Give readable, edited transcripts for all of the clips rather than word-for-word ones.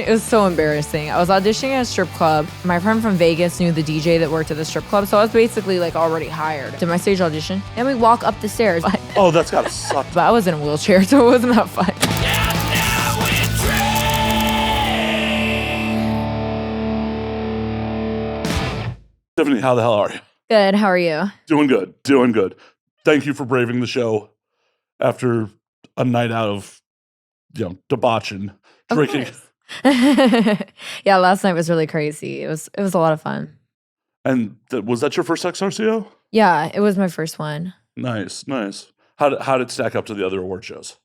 It was so embarrassing. I was auditioning at a strip club. My friend from Vegas knew the DJ that worked at the strip club, so I was basically like already hired. Did my stage audition. Then we walk up the stairs. Oh, that's gotta suck. But I was in a wheelchair, so it wasn't that fun. Tiffany, how the hell are you? Good. How are you? Doing good. Doing good. Thank you for braving the show after a night out of, debauching, drinking. Yeah, last night was really crazy. It was a lot of fun. And was that your first XRCO? Yeah, it was my first one. Nice. How did it stack up to the other award shows?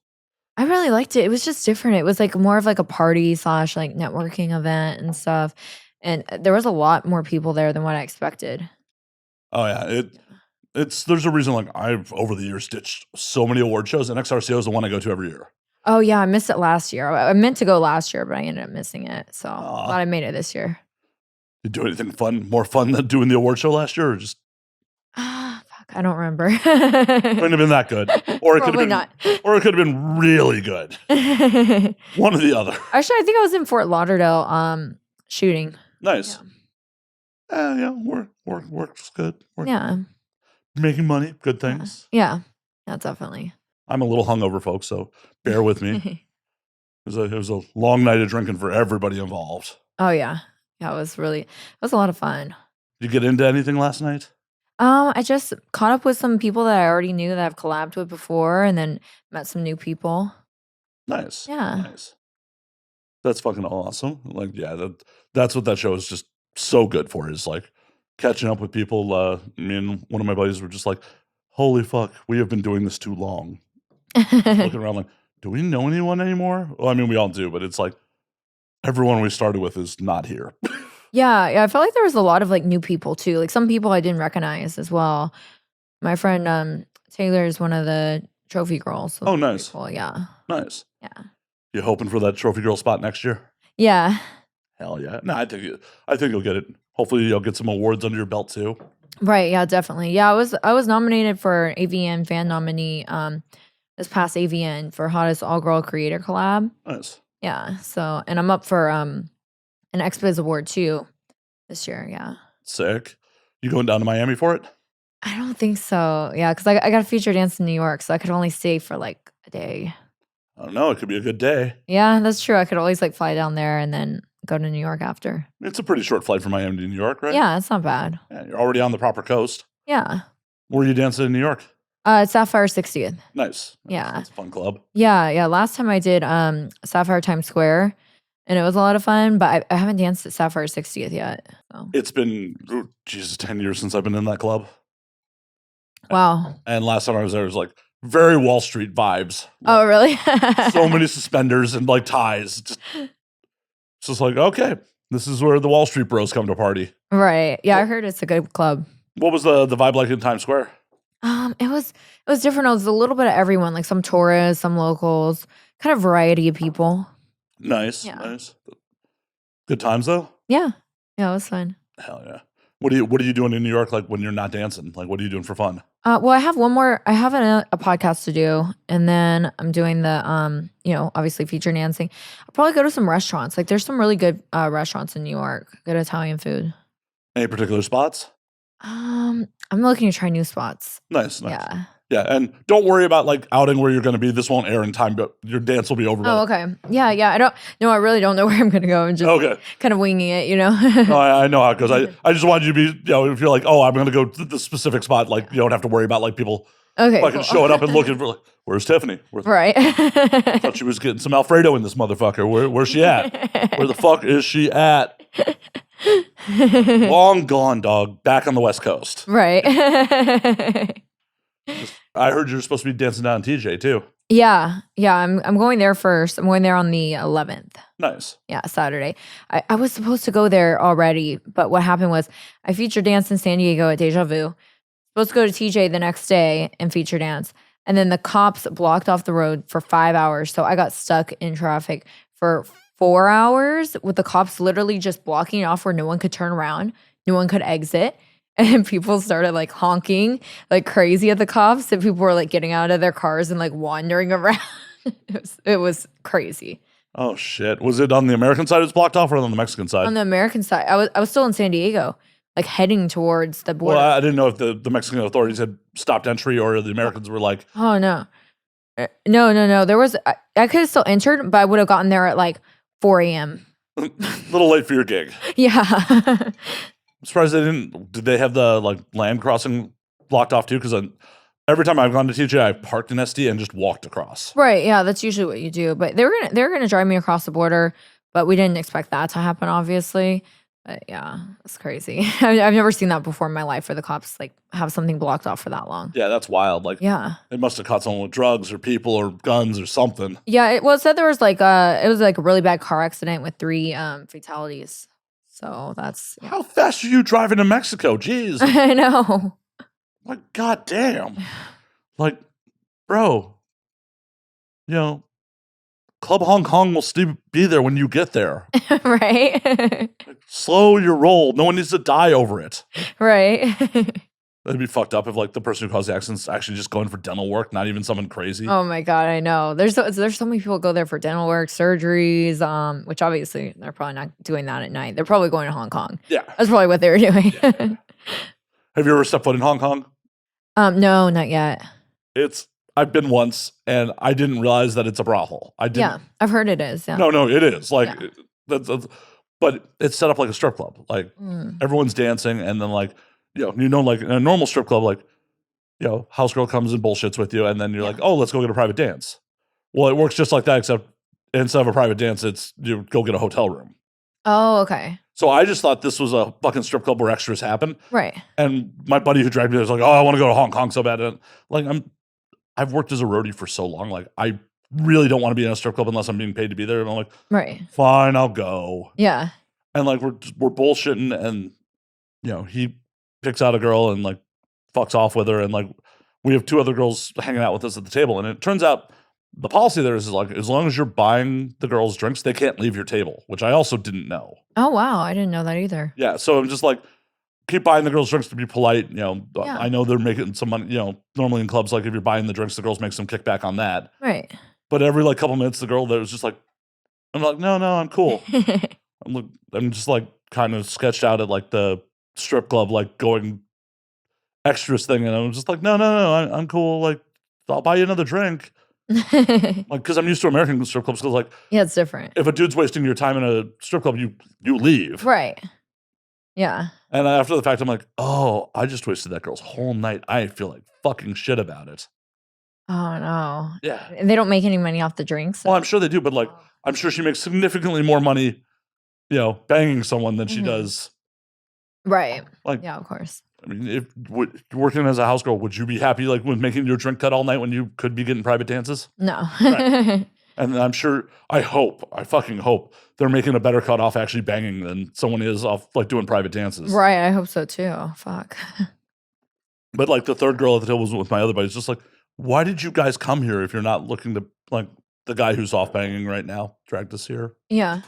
I really liked it. It was just different. It was like more of like a party / like networking event and stuff. And there was a lot more people there than what I expected. Oh yeah, there's a reason. Like I've over the years ditched so many award shows, and XRCO is the one I go to every year. Oh yeah, I missed it last year. I meant to go last year, but I ended up missing it. So glad I made it this year. Did you do anything more fun than doing the award show last year, or just? Fuck, I don't remember. Couldn't have been that good, or it could have been not. Or it could have been really good. One or the other. Actually, I think I was in Fort Lauderdale, shooting. Nice. Yeah, work's good. Yeah. Making money, good things. Yeah, definitely. I'm a little hungover, folks, so bear with me. It was a long night of drinking for everybody involved. Oh yeah. Yeah, it was a lot of fun. Did you get into anything last night? I just caught up with some people that I already knew that I've collabed with before, and then met some new people. Nice. Yeah. Nice. That's fucking awesome. Like, yeah, that's what that show is just so good for, is like catching up with people. Me and one of my buddies were just like, holy fuck, we have been doing this too long. Looking around like, do we know anyone anymore? Well, I mean, we all do, but it's like everyone we started with is not here. Yeah, I felt like there was a lot of like new people too. Like some people I didn't recognize as well. My friend Taylor is one of the trophy girls. So oh, nice. cool. Yeah. Nice. Yeah. You hoping for that trophy girl spot next year? Yeah. Hell yeah. No, I think you'll get it. Hopefully you'll get some awards under your belt too. Right. Yeah, definitely. Yeah, I was nominated for AVN fan nominee this past AVN for hottest all girl creator collab. Nice. Yeah. So, and I'm up for an XBiz award too this year. Yeah. Sick. You going down to Miami for it? I don't think so. Yeah, because I got a feature dance in New York, so I could only stay for like a day. I don't know. It could be a good day. Yeah, that's true. I could always like fly down there and then go to New York after. It's a pretty short flight from Miami to New York, right? Yeah, it's not bad. Yeah, you're already on the proper coast. Yeah. Where are you dancing in New York? It's Sapphire 60th. Nice. Yeah. It's a fun club. Yeah. Last time I did Sapphire Times Square, and it was a lot of fun, but I haven't danced at Sapphire 60th yet. So. It's been, 10 years since I've been in that club. Wow. And last time I was there, it was like very Wall Street vibes. Oh, really? So many suspenders and like ties. It's just like, okay, this is where the Wall Street bros come to party. Right. Yeah, I heard it's a good club. What was the vibe like in Times Square? It was different. It was a little bit of everyone, like some tourists, some locals, kind of variety of people. Nice. Yeah. Nice. Good times though? Yeah. Yeah, it was fun. Hell yeah. What are you doing in New York like when you're not dancing? Like what are you doing for fun? Well, I have one more. I have a podcast to do, and then I'm doing the obviously feature dancing. I'll probably go to some restaurants. Like there's some really good restaurants in New York. Good Italian food. Any particular spots? I'm looking to try new spots. Nice. Yeah. Yeah, and don't worry about like outing where you're going to be. This won't air in time, but your dance will be over. Oh, okay. Yeah. I really don't know where I'm going to go. I'm just kind of winging it, No, I know how it goes. I just wanted you to be, if you're like, oh, I'm going to go to the specific spot, like you don't have to worry about like people fucking showing up and looking for like, where's Tiffany? Right. I thought she was getting some Alfredo in this motherfucker. Where's she at? Where the fuck is she at? Long gone, dog. Back on the West Coast. Right. I heard you're supposed to be dancing down in TJ too. Yeah. I'm going there first. I'm going there on the 11th. Nice. Yeah, Saturday. I was supposed to go there already, but what happened was I feature dance in San Diego at Deja Vu. Supposed to go to TJ the next day and feature dance. And then the cops blocked off the road for 5 hours. So I got stuck in traffic for 4 hours with the cops literally just blocking it off where no one could turn around. No one could exit. And people started like honking like crazy at the cops. And people were like getting out of their cars and like wandering around. It was crazy. Oh shit! Was it on the American side? It was blocked off, or on the Mexican side? On the American side, I was still in San Diego, like heading towards the border. Well, I didn't know if the Mexican authorities had stopped entry, or the Americans were like, oh no, no. There was I could have still entered, but I would have gotten there at like 4 a.m. a little late for your gig. Yeah. I'm surprised they didn't. Did they have the like land crossing blocked off too? Because every time I've gone to TJ, I've parked in SD and just walked across. Right. Yeah, that's usually what you do. But they were gonna drive me across the border, but we didn't expect that to happen, obviously. But yeah, it's crazy. I've never seen that before in my life, where the cops like have something blocked off for that long. Yeah, that's wild. Like, Yeah. they must have caught someone with drugs or people or guns or something. Yeah. It said there was like it was like a really bad car accident with 3 fatalities. So that's How fast are you driving to Mexico? Jeez. I know. Like, goddamn. Like, bro, you know, Club Hong Kong will still be there when you get there. Right. Like, slow your roll. No one needs to die over it. Right. That'd be fucked up if like the person who caused the accident's actually just going for dental work, not even someone crazy. Oh my god, I know. There's so many people go there for dental work, surgeries, which obviously they're probably not doing that at night. They're probably going to Hong Kong. Yeah. That's probably what they were doing. Yeah. Have you ever stepped foot in Hong Kong? No, not yet. I've been once, and I didn't realize that it's a brothel. I didn't. Yeah, I've heard it is. Yeah. No, it is. Like, Yeah. but it's set up like a strip club. Like, everyone's dancing, and then like, like in a normal strip club, like, house girl comes and bullshits with you, and then you're like, oh, let's go get a private dance. Well, it works just like that, except instead of a private dance, it's you go get a hotel room. Oh, okay. So I just thought this was a fucking strip club where extras happen. Right. And my buddy who dragged me there was like, oh, I want to go to Hong Kong so bad. And like, I've worked as a roadie for so long. Like, I really don't want to be in a strip club unless I'm being paid to be there. And I'm like, right. Fine, I'll go. Yeah. And like, we're bullshitting, and he picks out a girl and like fucks off with her, and like we have 2 other girls hanging out with us at the table. And it turns out the policy there is like, as long as you're buying the girls drinks, they can't leave your table, which I also didn't know. Oh wow, I didn't know that either. Yeah, so I'm just like, keep buying the girls drinks to be polite. Yeah. I know they're making some money. Normally in clubs, like if you're buying the drinks, the girls make some kickback on that. Right. But every like couple minutes, the girl there was just like, I'm like, no, I'm cool. I'm just like kind of sketched out at like the strip club, like going extras thing, and I'm just like, no, I'm cool. Like, I'll buy you another drink. Like, because I'm used to American strip clubs. Because like, yeah, it's different. If a dude's wasting your time in a strip club, you leave. Right. Yeah. And after the fact, I'm like, oh, I just wasted that girl's whole night. I feel like fucking shit about it. Oh no. Yeah. And they don't make any money off the drinks. Well, I'm sure they do, but like, I'm sure she makes significantly more money, banging someone than she does. Right. Like, yeah, of course. I mean, if working as a house girl, would you be happy like with making your drink cut all night when you could be getting private dances? No. Right. And I'm sure, I fucking hope they're making a better cut off actually banging than someone is off like doing private dances. Right. I hope so too. Fuck. But like the third girl at the table was with my other buddies, just like, why did you guys come here if you're not looking to like the guy who's off banging right now dragged us here? Yeah.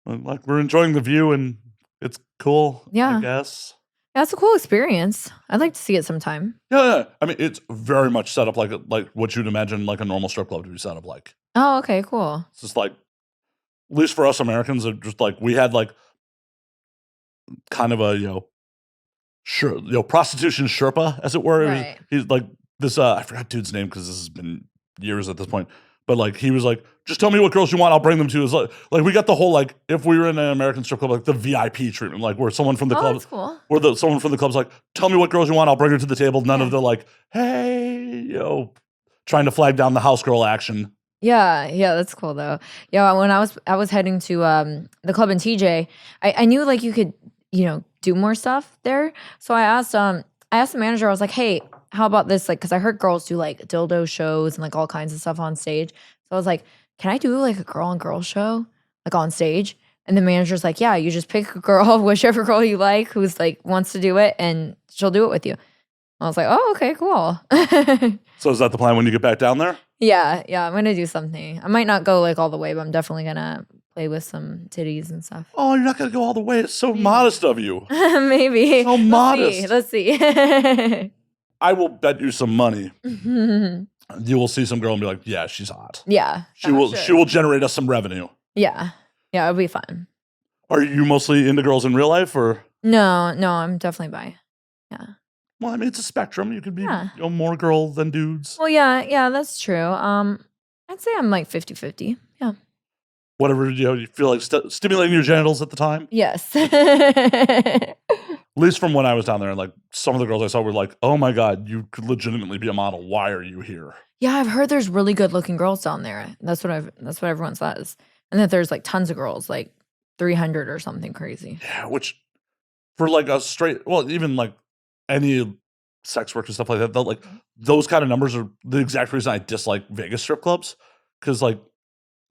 Like, we're enjoying the view and it's cool. Yeah. I guess. That's a cool experience. I'd like to see it sometime. Yeah. I mean, it's very much set up like what you'd imagine like a normal strip club to be set up like. Oh, okay, cool. It's just like, at least for us Americans, it just like we had like kind of a prostitution Sherpa, as it were. Right. He's like this. I forgot dude's name because this has been years at this point. But like he was like, just tell me what girls you want, I'll bring them to. It's like we got the whole like if we were in an American strip club, like the VIP treatment, like where someone from the club, that's cool. Where someone from the club's like, tell me what girls you want, I'll bring her to the table. None of the like, hey, trying to flag down the house girl action. Yeah, that's cool though. Yeah, when I was heading to the club in TJ, I knew like you could do more stuff there. So I asked the manager, I was like, hey, how about this? Like, because I heard girls do like dildo shows and like all kinds of stuff on stage. So I was like, can I do like a girl on girl show like on stage? And the manager's like, yeah, you just pick a girl, whichever girl you like, who's like wants to do it, and she'll do it with you. I was like, oh, okay, cool. So is that the plan when you get back down there? Yeah, I'm gonna do something. I might not go like all the way, but I'm definitely gonna play with some titties and stuff. Oh, you're not gonna go all the way. It's so modest of you. Maybe. So modest. Let's see. I will bet you some money you will see some girl and be like, yeah, she's hot. Yeah. She will generate us some revenue. Yeah. Yeah, it'll be fun. Are you mostly into girls in real life or? No, I'm definitely bi. Yeah. Well, I mean, it's a spectrum. You could be more girl than dudes. Well, yeah, that's true. I'd say I'm like 50-50. Yeah. Whatever, you feel like stimulating your genitals at the time? Yes. At least from when I was down there, like some of the girls I saw were like, oh my God, you could legitimately be a model. Why are you here? Yeah, I've heard there's really good looking girls down there. That's what everyone says. And that there's like tons of girls, like 300 or something crazy. Yeah, which for like a straight, well, even like any sex work and stuff like that, like those kind of numbers are the exact reason I dislike Vegas strip clubs. Cause like,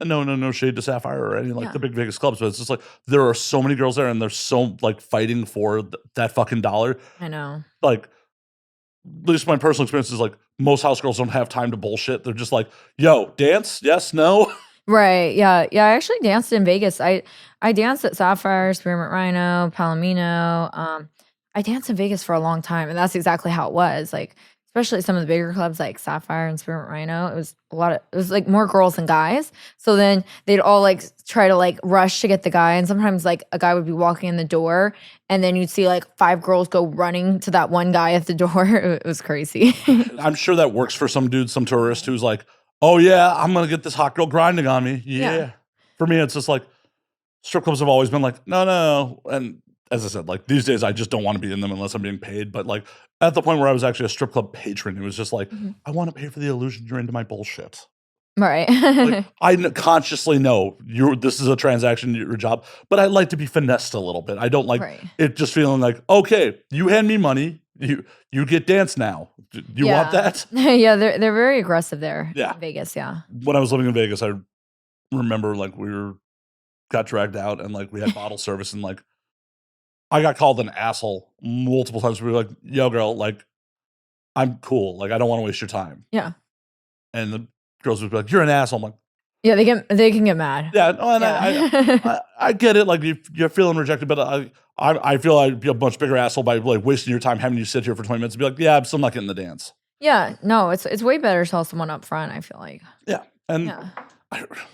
no shade to Sapphire or any like the big Vegas clubs, but it's just like there are so many girls there and they're so like fighting for that fucking dollar. I know. Like, at least my personal experience is like most house girls don't have time to bullshit. They're just like, yo, dance? Yes, no? Right. Yeah. I actually danced in Vegas. I danced at Sapphire, Spearmint Rhino, Palomino. I danced in Vegas for a long time, and that's exactly how it was. Like, especially some of the bigger clubs like Sapphire and Spearmint Rhino. It was like more girls than guys. So then they'd all like try to like rush to get the guy. And sometimes like a guy would be walking in the door and then you'd see like 5 girls go running to that one guy at the door. It was crazy. I'm sure that works for some dude, some tourist who's like, oh yeah, I'm going to get this hot girl grinding on me. Yeah. For me, it's just like strip clubs have always been like, no. And as I said, like these days, I just don't want to be in them unless I'm being paid. But like at the point where I was actually a strip club patron, it was just like, I want to pay for the illusion you're into my bullshit. Right. Like, I consciously know this is a transaction, your job, but I like to be finessed a little bit. I don't like it just feeling like, okay, you hand me money, you get dance now. You want that? Yeah, they're very aggressive there. Yeah. In Vegas, yeah. When I was living in Vegas, I remember like got dragged out and like we had bottle service and like I got called an asshole multiple times. We were like, yo, girl, like, I'm cool. Like, I don't want to waste your time. Yeah. And the girls would be like, you're an asshole. I'm like, yeah, they can get mad. Yeah. No, and I get it. Like, you're feeling rejected, but I feel I'd be a much bigger asshole by like wasting your time having you sit here for 20 minutes and be like, yeah, I'm still not getting the dance. Yeah. No, it's way better to tell someone up front, I feel like. Yeah. And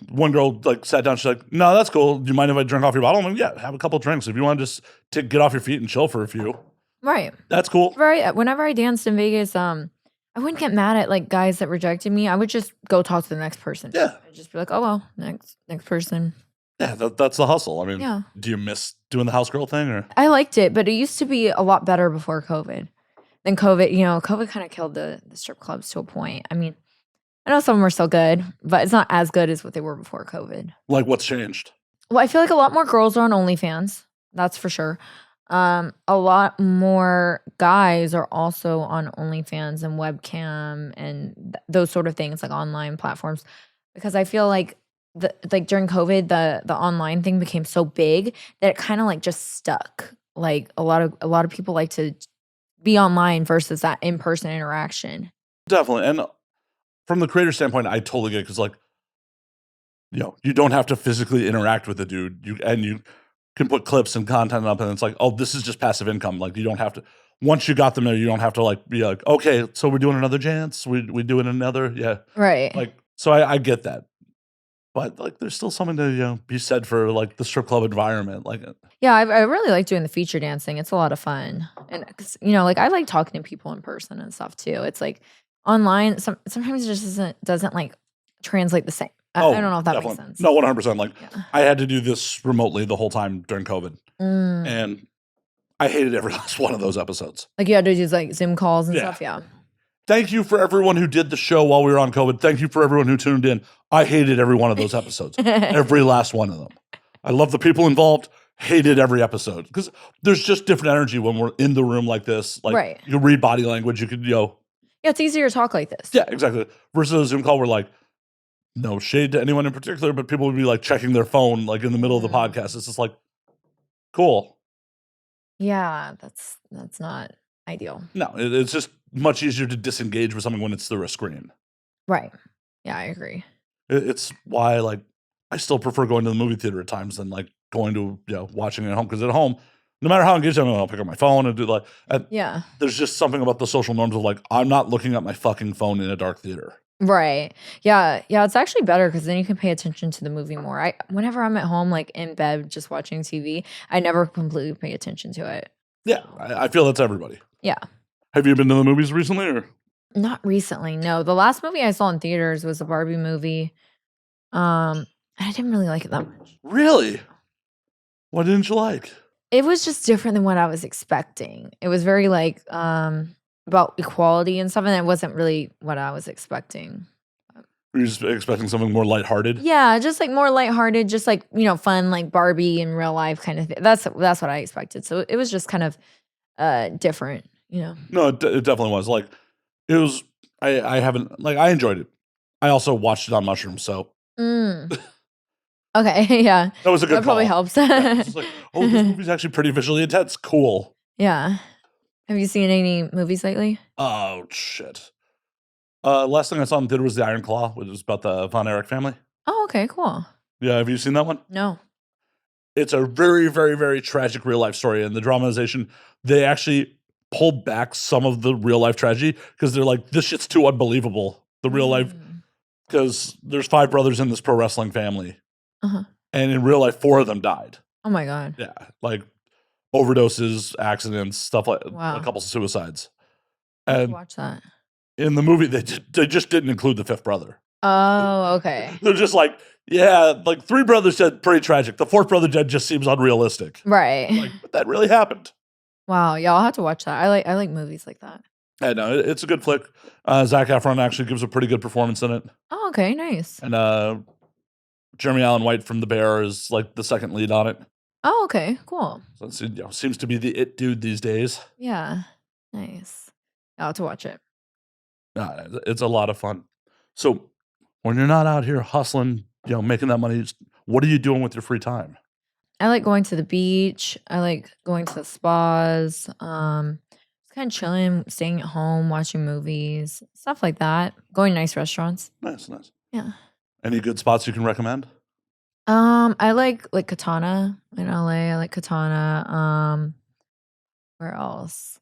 one girl like sat down. She's like, "No, that's cool. Do you mind if I drink off your bottle?" I'm like, "Yeah, have a couple drinks if you want to just to get off your feet and chill for a few." Right. That's cool. Right. Whenever I danced in Vegas, I wouldn't get mad at like guys that rejected me. I would just go talk to the next person. Yeah. I'd just be like, "Oh well, next person." Yeah, that's the hustle. I mean, do you miss doing the house girl thing or? I liked it, but it used to be a lot better before COVID. Then COVID kind of killed the strip clubs to a point. I mean, I know some of them are still good, but it's not as good as what they were before COVID. Like what's changed? Well, I feel like a lot more girls are on OnlyFans. That's for sure. A lot more guys are also on OnlyFans and webcam and those sort of things, like online platforms. Because I feel like during COVID, the online thing became so big that it kind of like just stuck. Like a lot of people like to be online versus that in-person interaction. Definitely. And from the creator standpoint, I totally get it because, like, you don't have to physically interact with the dude. You can put clips and content up, and it's like, oh, this is just passive income. Like, you don't have to. Once you got them there, you don't have to like be like, okay, so we're doing another dance. We doing another, right. Like, so I get that, but like, there's still something to be said for like the strip club environment. Like, yeah, I really like doing the feature dancing. It's a lot of fun, and cause, like I like talking to people in person and stuff too. It's like. Online, sometimes it just doesn't like translate the same. I don't know if that makes sense. No, 100%. Like I had to do this remotely the whole time during COVID, and I hated every last one of those episodes. Like you had to do like Zoom calls and stuff. Yeah. Thank you for everyone who did the show while we were on COVID. Thank you for everyone who tuned in. I hated every one of those episodes, every last one of them. I love the people involved. Hated every episode because there's just different energy when we're in the room like this. Like you can read body language. You could Yeah, it's easier to talk like this. Yeah, exactly. Versus a Zoom call where like, no shade to anyone in particular, but people would be like checking their phone like in the middle of the podcast. It's just like, cool. Yeah, that's not ideal. No, it's just much easier to disengage with something when it's through a screen. Right. Yeah, I agree. It's why like I still prefer going to the movie theater at times than like going to watching it at home because at home. No matter how engaged I am, I'll pick up my phone and do like. And there's just something about the social norms of like I'm not looking at my fucking phone in a dark theater. Right. Yeah. Yeah. It's actually better because then you can pay attention to the movie more. Whenever I'm at home, like in bed, just watching TV, I never completely pay attention to it. Yeah, So, I feel that's everybody. yeah. Have you been to the movies recently, or? Not recently. No. The last movie I saw in theaters was a Barbie movie. I didn't really like it that much. Really? What didn't you like? It was just different than what I was expecting. It was very like about equality and stuff, and it wasn't really what I was expecting. Were you just expecting something more lighthearted? Yeah, just like more lighthearted, just like, fun, like Barbie in real life kind of thing. That's what I expected. So it was just kind of different. No, it definitely was. Like, it was. I haven't like I enjoyed it. I also watched it on mushrooms, so Mm. Okay, yeah. that was a good That probably call. helps. Yeah, it's just like, oh, this movie's actually pretty visually intense. Cool. Yeah. Have you seen any movies lately? Oh shit. Last thing I saw in theater was The Iron Claw, which was about the Von Erich family. Oh, okay, cool. Yeah, have you seen that one? No. It's a very, very, very tragic real life story, and the dramatization, they actually pulled back some of the real life tragedy because they're like, this shit's too unbelievable. The real life, because there's 5 brothers in this pro wrestling family, Uh-huh. and in real life, 4 of them died. Oh my God. Yeah, like overdoses, accidents, stuff like Wow. a couple of suicides. I have to And watch that. in the movie, they just didn't include the 5th brother. Oh, okay. They're just like, yeah, like 3 brothers dead, pretty tragic. The 4th brother dead just seems unrealistic. Right. Like, but that really happened. Wow. Yeah, I'll have to watch that. I like movies like that. I know it's a good flick. Zac Efron actually gives a pretty good performance in it, Oh, okay. Nice. and Jeremy Allen White from The Bear is like the second lead on it. Oh, okay. Cool. So it seems to be the it dude these days. Yeah. Nice. I'll have to watch it. It's a lot of fun. So when you're not out here hustling, making that money, what are you doing with your free time? I like going to the beach. I like going to the spas. Just kind of chilling, staying at home, watching movies, stuff like that. Going to nice restaurants. Nice, nice. Yeah. Any good spots you can recommend? I like Katana in LA. I like Katana. Where else?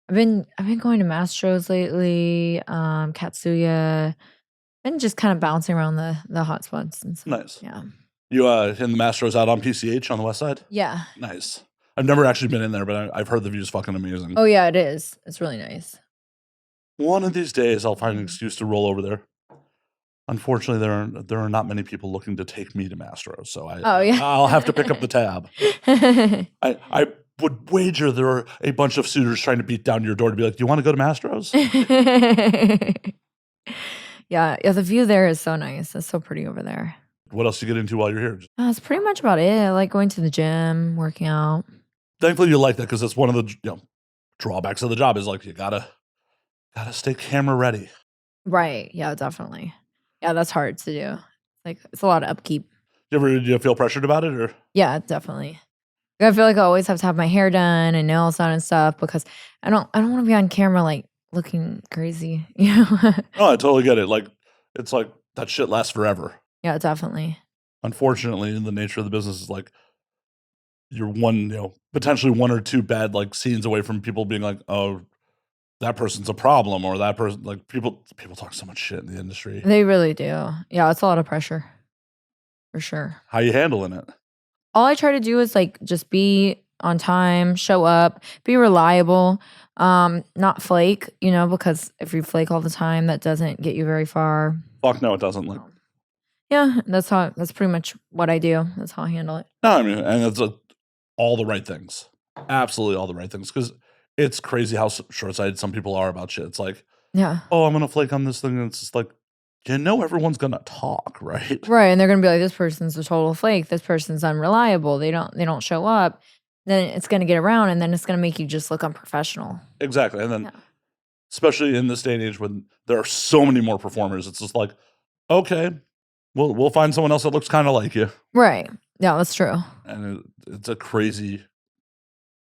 I've been going to Mastro's lately. Katsuya. Been just kind of bouncing around the hot spots and stuff. Nice. Yeah. You in the Mastro's out on PCH on the west side? Yeah. Nice. I've never actually been in there, but I've heard the view's fucking amazing. Oh yeah, it is. It's really nice. One of these days, I'll find an excuse to roll over there. Unfortunately, there are not many people looking to take me to Mastro, so I'll have to pick up the tab. I would wager there are a bunch of suitors trying to beat down your door to be like, "Do you want to go to Mastro's?" Yeah, the view there is so nice. It's so pretty over there. What else do you get into while you're here? That's pretty much about it. I like going to the gym, working out. Thankfully, you like that because that's one of the drawbacks of the job is like you gotta stay camera ready. Right. Yeah, definitely. Yeah, that's hard to do. Like it's a lot of upkeep. Do you feel pressured about it, or? Yeah, definitely. I feel like I always have to have my hair done and nails done and stuff because I don't want to be on camera like looking crazy. No, I totally get it. Like it's like that shit lasts forever. Yeah, definitely. Unfortunately, in the nature of the business is like you're potentially 1 or 2 bad like scenes away from people being like, oh, that person's a problem, or that person, like people talk so much shit in the industry. They really do. Yeah, it's a lot of pressure. For sure. How you handling it? All I try to do is like just be on time, show up, be reliable, not flake, because if you flake all the time, that doesn't get you very far. Fuck no, it doesn't. Like, yeah, that's pretty much what I do. That's how I handle it. no, I mean, and it's all the right things, absolutely all the right things, because it's crazy how short-sighted some people are about shit. It's like, Yeah. oh, I'm gonna flake on this thing, and it's just like, everyone's gonna talk, right? Right. And they're gonna be like, this person's a total flake. This person's unreliable. They don't show up. Then it's gonna get around and then it's gonna make you just look unprofessional. Exactly. And then especially in this day and age when there are so many more performers, it's just like, okay, we'll find someone else that looks kind of like you. Right. Yeah, that's true. And it's a crazy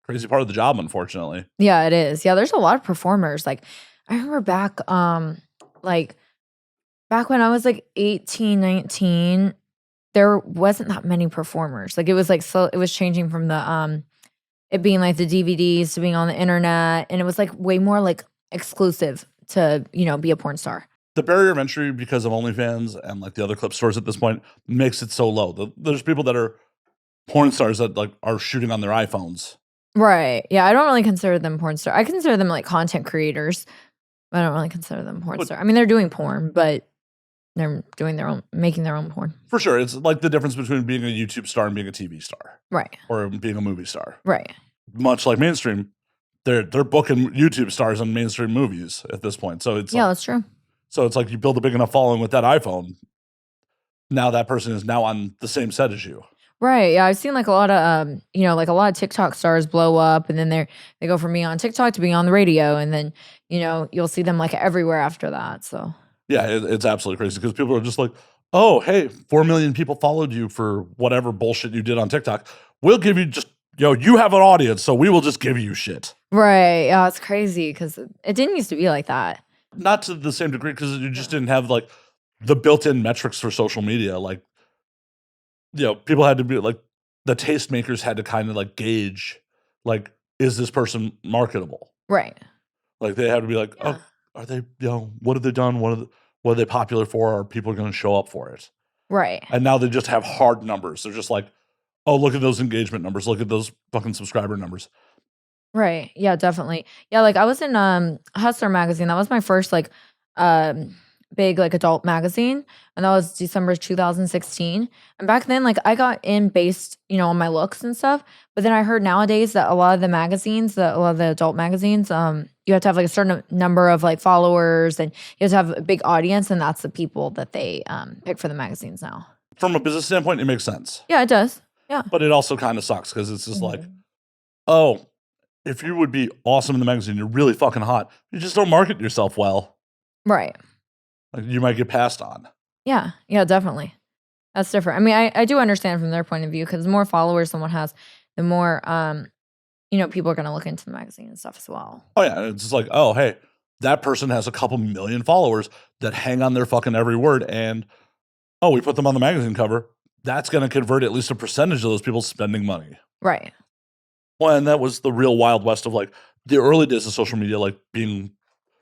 part of the job, unfortunately. Yeah, it is. Yeah, there's a lot of performers. Like I remember back when I was like 18, 19, there wasn't that many performers. Like it was like so it was changing from the it being like the DVDs to being on the internet, and it was like way more like exclusive to, be a porn star. the barrier of entry because of OnlyFans and like the other clip stores at this point makes it so low. There's people that are porn stars that like are shooting on their iPhones. Right. Yeah, I don't really consider them porn star. I consider them like content creators. I don't really consider them porn star. I mean, they're doing porn, but they're doing their own, making their own porn. For sure. It's like the difference between being a YouTube star and being a TV star. Right. Or being a movie star. Right. Much like mainstream, they're booking YouTube stars on mainstream movies at this point. So it's that's true. So it's like you build a big enough following with that iPhone. Now that person is now on the same set as you. Right. Yeah, I've seen like a lot of like a lot of TikTok stars blow up, and then they go from being on TikTok to being on the radio, and then you'll see them like everywhere after that. So yeah, it's absolutely crazy because people are just like, oh, hey, 4 million people followed you for whatever bullshit you did on TikTok. We'll give you just you have an audience, so we will just give you shit. Right. Yeah, it's crazy because it didn't used to be like that. Not to the same degree because you just didn't have like the built-in metrics for social media. Like, people had to be like the tastemakers had to kind of like gauge, like, is this person marketable? Right. Like they had to be like, oh, are they, what have they done? What are they popular for? Are people going to show up for it? Right. And now they just have hard numbers. They're just like, oh, look at those engagement numbers. Look at those fucking subscriber numbers. Right. Yeah, definitely. Yeah, like I was in Hustler magazine. That was my first like big like adult magazine, and that was December 2016. And back then like I got in based, on my looks and stuff. But then I heard nowadays that a lot of the magazines, a lot of the adult magazines, you have to have like a certain number of like followers, and you have to have a big audience, and that's the people that they pick for the magazines now. From a business standpoint, it makes sense. Yeah, it does. Yeah. But it also kind of sucks because it's just like, oh, if you would be awesome in the magazine, you're really fucking hot. You just don't market yourself well. Right. Like you might get passed on. Yeah. Yeah, definitely. That's different. I mean, I do understand from their point of view because the more followers someone has, the more, people are going to look into the magazine and stuff as well. Oh, yeah. It's just like, oh, hey, that person has a couple million followers that hang on their fucking every word. And, oh, we put them on the magazine cover. That's going to convert at least a percentage of those people spending money. Right. Well, and that was the real Wild West of like the early days of social media, like being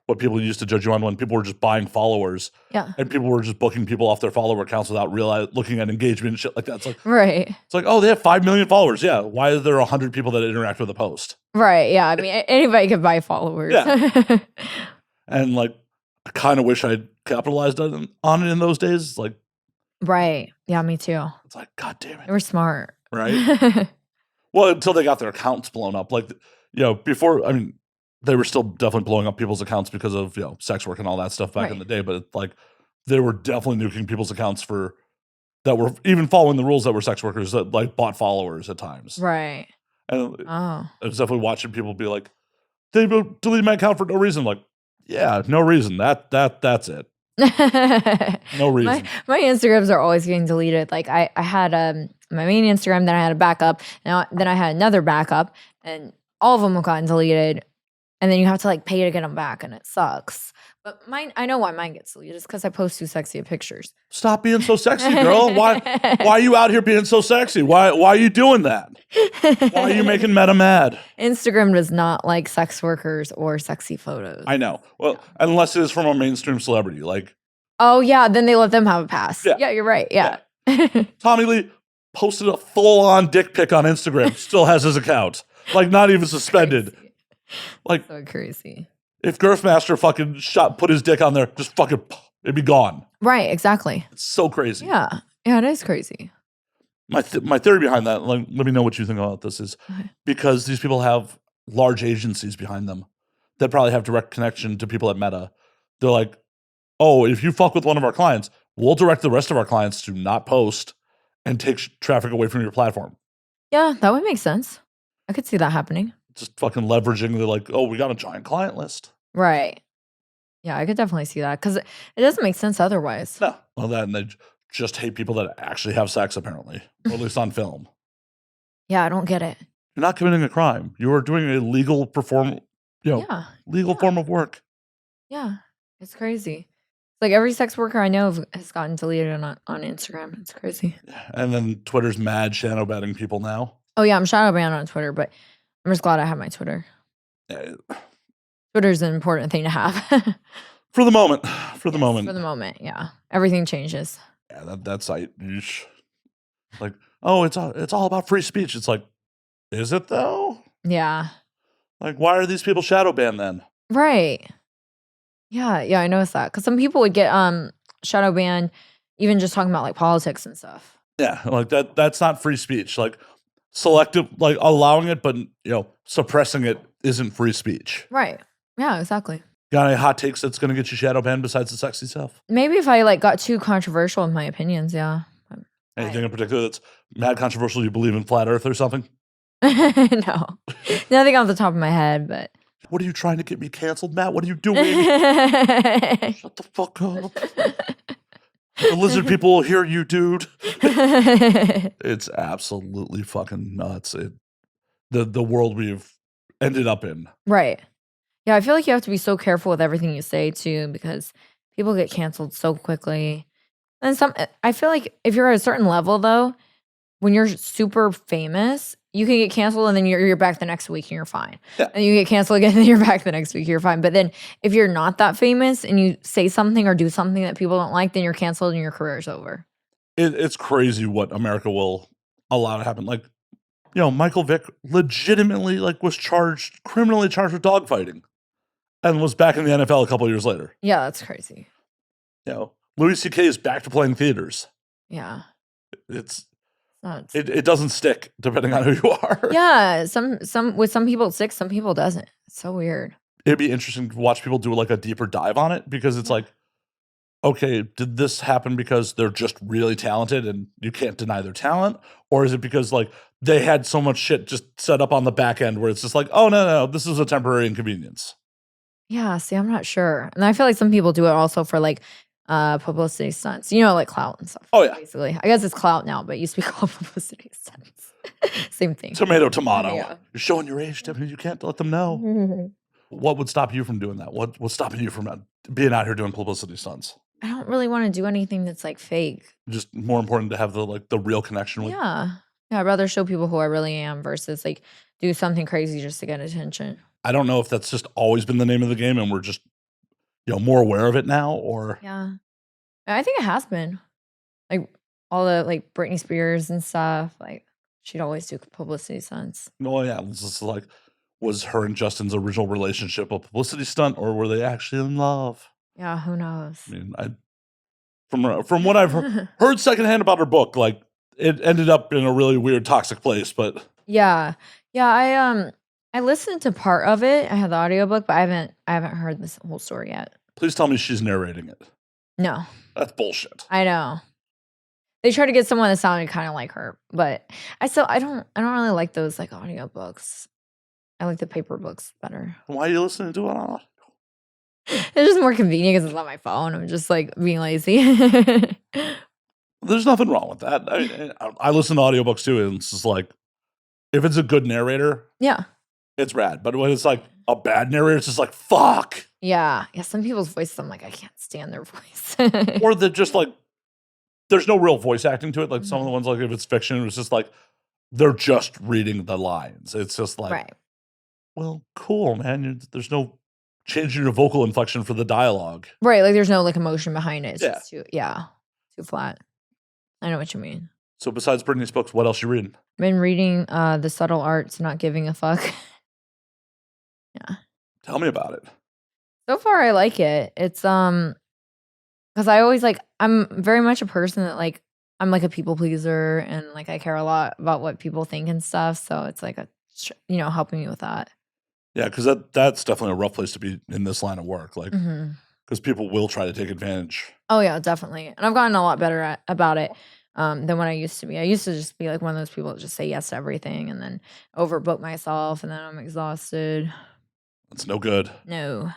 what people used to judge you on when people were just buying followers. Yeah. And people were just booking people off their follower accounts without looking at engagement and shit like that. It's like, right. It's like, oh, they have 5 million followers. Yeah. Why are there 100 people that interact with a post? Right. Yeah. I mean, anybody could buy followers. Yeah. And like, I kind of wish I'd capitalized on it in those days. Like, right. Yeah, me too. It's like, God damn it. They were smart. Right. Well, until they got their accounts blown up. Like, before, I mean, they were still definitely blowing up people's accounts because of, sex work and all that stuff back in the day. But it's like, they were definitely nuking people's accounts that were even following the rules that were sex workers that like bought followers at times. Right. And I was definitely watching people be like, they deleted my account for no reason. Like, yeah, no reason. That's it. No reason. My Instagrams are always getting deleted. Like I had my main Instagram, then I had a backup, and then I had another backup, and all of them have gotten deleted. And then you have to like pay to get them back, and it sucks. But mine, I know why mine gets deleted. It's because I post too sexy of pictures. Stop being so sexy, girl. Why are you out here being so sexy? Why are you doing that? Why are you making Meta mad? Instagram does not like sex workers or sexy photos. I know. Well, unless it is from a mainstream celebrity, like. Oh yeah, then they let them have a pass. Yeah, you're right. Yeah. Tommy Lee posted a full-on dick pic on Instagram. Still has his account. Like not even suspended. Crazy. Like so crazy. If Master fucking put his dick on there, just fucking it'd be gone. Right, exactly. It's so crazy. Yeah, it is crazy. My theory behind that, like, let me know what you think about this, is because these people have large agencies behind them that probably have direct connection to people at Meta. They're like, oh, if you fuck with one of our clients, we'll direct the rest of our clients to not post and take traffic away from your platform. Yeah, that would make sense. I could see that happening. Just fucking leveraging the like, oh, we got a giant client list. Right. Yeah, I could definitely see that because it doesn't make sense otherwise. No. Well, and they just hate people that actually have sex, apparently, or at least on film. Yeah, I don't get it. You're not committing a crime. You are doing a legal form of work. Yeah, it's crazy. It's like every sex worker I know has gotten deleted on Instagram. It's crazy. And then Twitter's mad shadow banning people now. Oh yeah, I'm shadow banned on Twitter, but I'm just glad I have my Twitter. Twitter's an important thing to have. For the moment. For the Yes, moment. For the moment, yeah. Everything changes. Yeah, that site. Like, oh, it's all about free speech. It's like, is it though? Yeah. Like, why are these people shadow banned then? Right. Yeah, I noticed that. Because some people would get shadow banned even just talking about like politics and stuff. Yeah, like that's not free speech. Like selective, like allowing it, but suppressing it isn't free speech. Right. Yeah, exactly. Got any hot takes that's gonna get you shadow banned besides the sexy stuff? Maybe if I like got too controversial in my opinions, yeah. Anything in particular that's mad controversial? You believe in flat Earth or something? No. Nothing off the top of my head, but What are you trying to get me canceled, Matt? What are you doing? Shut the fuck up. The lizard people will hear you, dude. It's absolutely fucking nuts. The world we've ended up in. Right. Yeah, I feel like you have to be so careful with everything you say too, because people get canceled so quickly. And I feel like if you're at a certain level though, when you're super famous, you can get canceled and then you're back the next week and you're fine. Yeah. And you get canceled again and then you're back the next week, you're fine. But then if you're not that famous and you say something or do something that people don't like, then you're canceled and your career's over. It's crazy what America will allow to happen. Like, Michael Vick legitimately was criminally charged with dogfighting and was back in the NFL a couple of years later. Yeah, that's crazy. Louis C.K. is back to playing theaters. Yeah. It doesn't stick depending on who you are. Yeah, with some people it sticks, some people doesn't. It's so weird. It'd be interesting to watch people do like a deeper dive on it because it's like, okay, did this happen because they're just really talented and you can't deny their talent? Or is it because they had so much shit just set up on the back end where it's just like, oh, no, this is a temporary inconvenience? Yeah, see, I'm not sure. And I feel like some people do it also for publicity stunts, like clout and stuff. Oh, yeah. Basically. I guess it's clout now, but it used to be called publicity stunts. Same thing. Tomato. Yeah. You're showing your age, Tiffany. You can't let them know. What would stop you from doing that? What's stopping you from being out here doing publicity stunts? I don't really want to do anything that's fake. Just more important to have the real connection with. Yeah. I'd rather show people who I really am versus do something crazy just to get attention. I don't know if that's just always been the name of the game and we're just more aware of it now, or yeah, I think it has been all the Britney Spears and stuff. She'd always do publicity stunts. Oh yeah, it's just was her and Justin's original relationship a publicity stunt, or were they actually in love? Yeah, who knows? I mean, from what I've heard secondhand about her book, it ended up in a really weird, toxic place. But yeah, I listened to part of it. I had the audiobook, but I haven't heard this whole story yet. Please tell me she's narrating it. No. That's bullshit. I know. They tried to get someone that sounded kind of like her, but I don't really like those audiobooks. I like the paper books better. Why are you listening to it on audio? It's just more convenient because it's on my phone. I'm just being lazy. There's nothing wrong with that. I listen to audiobooks too, and it's just if it's a good narrator, yeah, it's rad. But when it's a bad narrator, it's just fuck. Yeah. Some people's voices, I'm I can't stand their voice. Or they're just there's no real voice acting to it. Some of the ones, if it's fiction, it's just they're just reading the lines. It's just right. Well, cool, man. There's no changing your vocal inflection for the dialogue. Right. There's no emotion behind it. It's Yeah. just too flat. I know what you mean. So besides Brittany's books, what else you reading? I've been reading The Subtle Art to Not Giving a Fuck. Yeah. Tell me about it. So far, I like it. It's because I always I'm very much a person that I'm a people pleaser and I care a lot about what people think and stuff. So it's helping me with that. Yeah, because that's definitely a rough place to be in this line of work. Because people will try to take advantage. Oh yeah, definitely. And I've gotten a lot better about it than what I used to be. I used to just be one of those people that just say yes to everything and then overbook myself and then I'm exhausted. That's no good. No.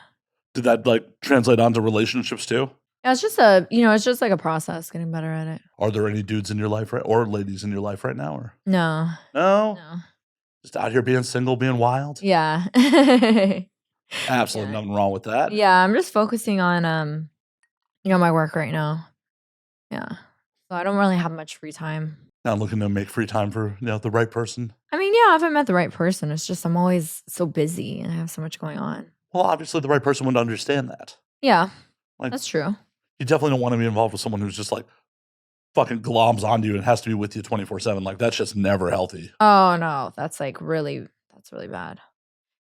Did that translate onto relationships too? Yeah, it's just a process, getting better at it. Are there any dudes in your life or ladies in your life right now? Or no. No? Just out here being single, being wild? Yeah. Absolutely nothing wrong with that. Yeah, I'm just focusing on my work right now. Yeah. So I don't really have much free time. Not looking to make free time for the right person. I mean, yeah, I haven't met the right person. It's just I'm always so busy and I have so much going on. Well, obviously the right person would understand that. Yeah, Like, that's true. you definitely don't want to be involved with someone who's just like fucking gloms onto you and has to be with you 24/7. Like, that's just never healthy. Oh no, that's really bad.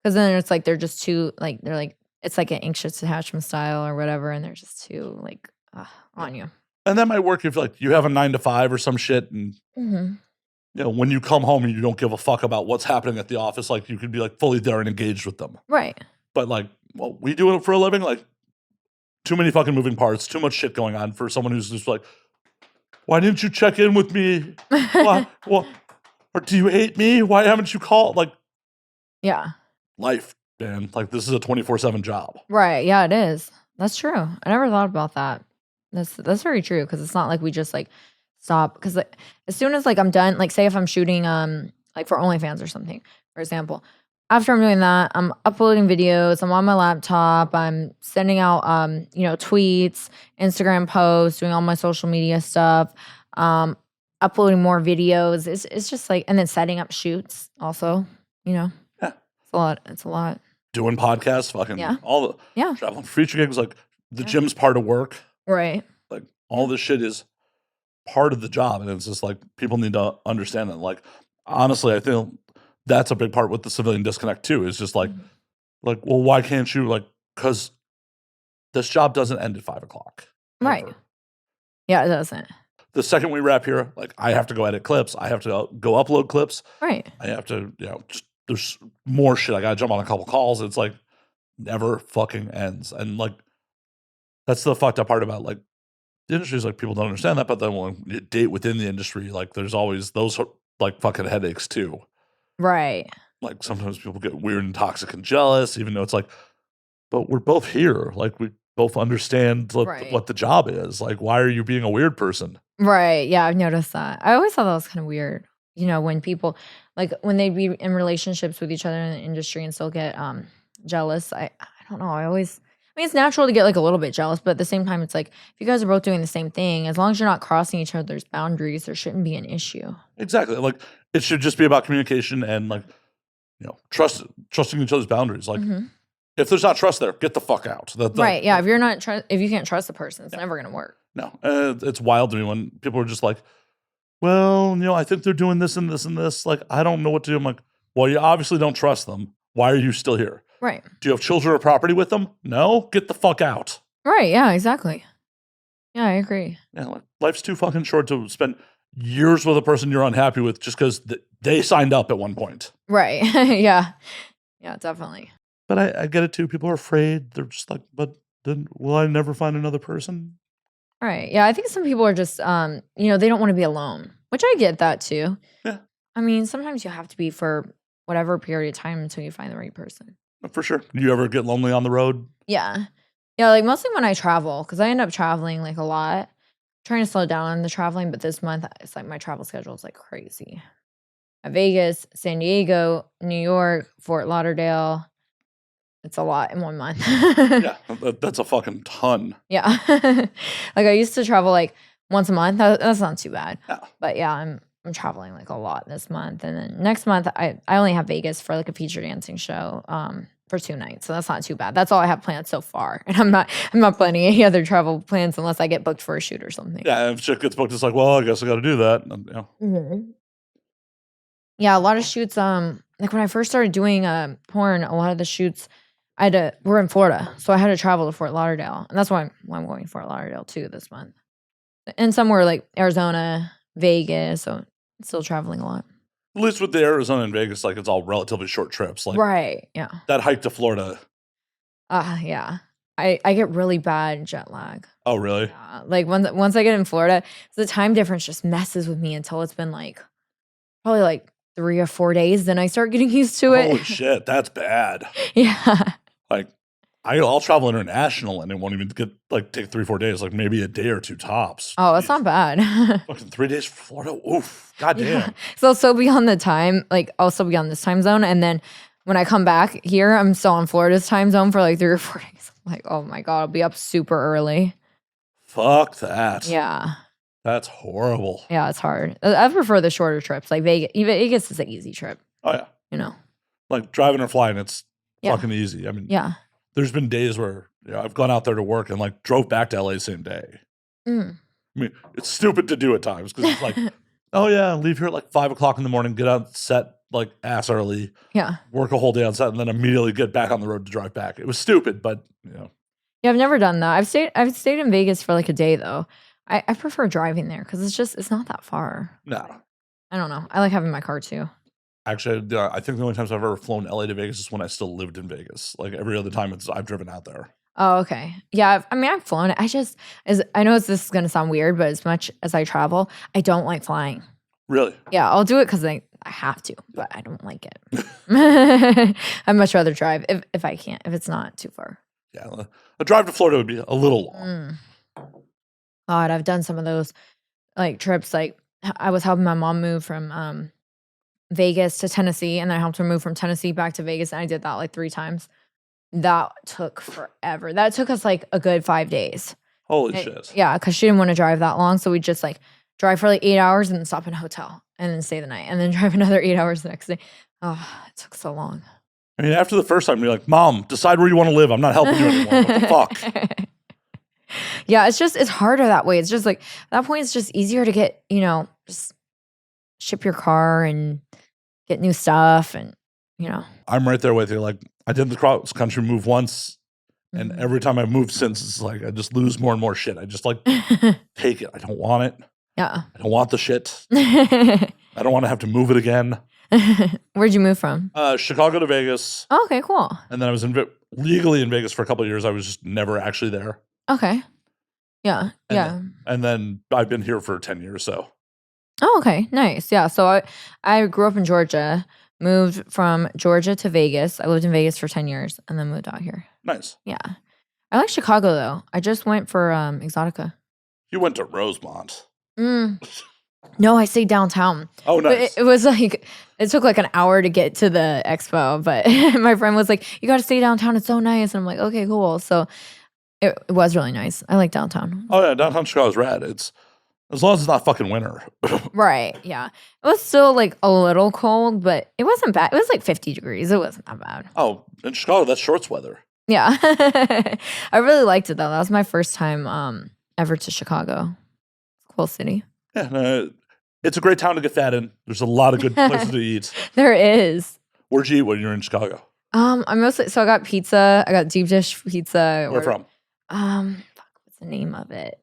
Because then it's like they're just too like they're like it's like an anxious attachment style or whatever, and they're just too like on you. And that might work if like you have a 9 to 5 or some shit, and when you come home and you don't give a fuck about what's happening at the office, like you could be like fully there and engaged with them. Right. But like, well, we do it for a living. Like, too many fucking moving parts, too much shit going on for someone who's just like, why didn't you check in with me? Why, or do you hate me? Why haven't you called? Like, Yeah. life, man. Like, this is a 24/7 job. Right. Yeah, it is. That's true. I never thought about that. That's very true because it's not like we just like stop because like, as soon as like I'm done, like say if I'm shooting like for OnlyFans or something, for example, after I'm doing that, I'm uploading videos, I'm on my laptop, I'm sending out tweets, Instagram posts, doing all my social media stuff, uploading more videos. It's just like and then setting up shoots also, Yeah. It's a lot. Doing podcasts, fucking all the traveling feature gigs, like the gym's part of work. Right. Like all this shit is part of the job. And it's just like people need to understand that. Like, honestly, I think that's a big part with the civilian disconnect too. Is just like, well, why can't you because this job doesn't end at 5 o'clock. Right. Ever. Yeah, it doesn't. The second we wrap here, like I have to go edit clips. I have to go upload clips. Right. I have to, just there's more shit. I got to jump on a couple calls. It's like never fucking ends. And like, that's the fucked up part about like the industry is like people don't understand that. But then when you date within the industry, like there's always those like fucking headaches too. Right. Like sometimes people get weird and toxic and jealous, even though it's like, but we're both here. Like we both understand what the job is. Like, why are you being a weird person? Right. Yeah, I've noticed that. I always thought that was kind of weird. When people like when they be in relationships with each other in the industry and still get jealous. I don't know. I mean, it's natural to get like a little bit jealous, but at the same time, it's like if you guys are both doing the same thing, as long as you're not crossing each other's boundaries, there shouldn't be an issue. Exactly. Like it should just be about communication and like, trusting each other's boundaries. Like if there's not trust there, get the fuck out. Right. Yeah. If you can't trust the person, it's never going to work. No. It's wild to me when people are just like, well, I think they're doing this and this and this. Like, I don't know what to do. I'm like, well, you obviously don't trust them. Why are you still here? Right. Do you have children or property with them? No? Get the fuck out. Right. Yeah, exactly. Yeah, I agree. Yeah, like, life's too fucking short to spend years with a person you're unhappy with just because they signed up at one point. Right. Yeah. Yeah, definitely. But I get it too. People are afraid. They're just like, but then will I never find another person? Right. Yeah, I think some people are just, they don't want to be alone, which I get that too. Yeah. I mean, sometimes you have to be for whatever period of time until you find the right person. For sure. Do you ever get lonely on the road? Yeah. Yeah, like mostly when I travel, because I end up traveling like a lot. Trying to slow down on the traveling, but this month it's like my travel schedule is like crazy. Vegas, San Diego, New York, Fort Lauderdale. It's a lot in 1 month. Yeah, that's a fucking ton. Yeah. Like I used to travel like once a month. That's not too bad. Yeah. But yeah, I'm traveling like a lot this month. And then next month I only have Vegas for like a feature dancing show for 2 nights. So that's not too bad. That's all I have planned so far. And I'm not planning any other travel plans unless I get booked for a shoot or something. Yeah, if shit gets booked, it's like, well, I guess I got to do that. And, Yeah, a lot of shoots. Like when I first started doing porn, a lot of the shoots we're in Florida, so I had to travel to Fort Lauderdale, and that's why I'm going to Fort Lauderdale too this month. And somewhere like Arizona, Vegas, so still traveling a lot. At least with the Arizona and Vegas, like it's all relatively short trips. Like right, yeah. That hike to Florida. Yeah. I get really bad jet lag. Oh, really? Yeah. Like once I get in Florida, the time difference just messes with me until it's been like probably like 3 or 4 days. Then I start getting used to it. Holy shit, that's bad. Yeah. Like I'll travel international and it won't even take 3 or 4 days, like maybe a day or 2 tops. Oh, that's not bad. Fucking 3 days for Florida. Oof. Goddamn. Yeah. So I'll still be on the time, like I'll still be on this time zone. And then when I come back here, I'm still on Florida's time zone for like 3 or 4 days. I'm like, oh my God, I'll be up super early. Fuck that. Yeah. That's horrible. Yeah, it's hard. I prefer the shorter trips. Like Vegas is an easy trip. Oh, yeah. You know? Like driving or flying, it's fucking easy. I mean, yeah. there's been days where I've gone out there to work and like drove back to LA same day. Mm. I mean, it's stupid to do at times because it's like, oh yeah, leave here at like 5 o'clock in the morning, get on set like ass early, Yeah. work a whole day on set, and then immediately get back on the road to drive back. It was stupid, but Yeah, I've never done that. I've stayed in Vegas for like a day though. I prefer driving there because it's not that far. no. I don't know. I like having my car too. Actually, I think the only times I've ever flown LA to Vegas is when I still lived in Vegas. Like every other time I've driven out there. Oh, okay. Yeah, I've flown it. I know this is gonna sound weird, but as much as I travel, I don't like flying. Really? Yeah, I'll do it because I have to, but I don't like it. I'd much rather drive if I can't, if it's not too far. Yeah, a drive to Florida would be a little long. God, I've done some of those like trips. Like I was helping my mom move from Vegas to Tennessee, and then I helped her move from Tennessee back to Vegas, and I did that like 3 times. That took forever. That took us like a good 5 days. Holy shit. Yeah, because she didn't want to drive that long, so we just like drive for like 8 hours and then stop in a hotel and then stay the night and then drive another 8 hours the next day. Oh, it took so long. I mean, after the first time, you're like, Mom, decide where you want to live. I'm not helping you anymore. What the fuck? Yeah, it's harder that way. It's just like, at that point, it's just easier to get, just ship your car and get new stuff and, I'm right there with you. Like, I did the cross country move once, and every time I've moved since, it's like I just lose more and more shit. I just like take it. I don't want it. Yeah. I don't want the shit. I don't want to have to move it again. Where'd you move from? Chicago to Vegas. Oh, okay, cool. And then I was legally in Vegas for a couple of years. I was just never actually there. Okay. Yeah. And then I've been here for 10 years, so. Oh, okay. Nice. Yeah. So I grew up in Georgia, moved from Georgia to Vegas. I lived in Vegas for 10 years and then moved out here. Nice. Yeah. I like Chicago though. I just went for Exotica. You went to Rosemont. No, I stayed downtown. Oh, nice. It was like, it took like an hour to get to the expo, but my friend was like, you got to stay downtown. It's so nice. And I'm like, okay, cool. So it was really nice. I like downtown. Oh, yeah. Downtown Chicago's rad. It's as long as it's not fucking winter. Right. Yeah. It was still like a little cold, but it wasn't bad. It was like 50 degrees. It wasn't that bad. Oh, in Chicago, that's shorts weather. Yeah. I really liked it though. That was my first time ever to Chicago. Cool city. Yeah. No, it's a great town to get fat in. There's a lot of good places to eat. There is. Where'd you eat when you were in Chicago? I got pizza. I got deep dish pizza. Where from? What's the name of it?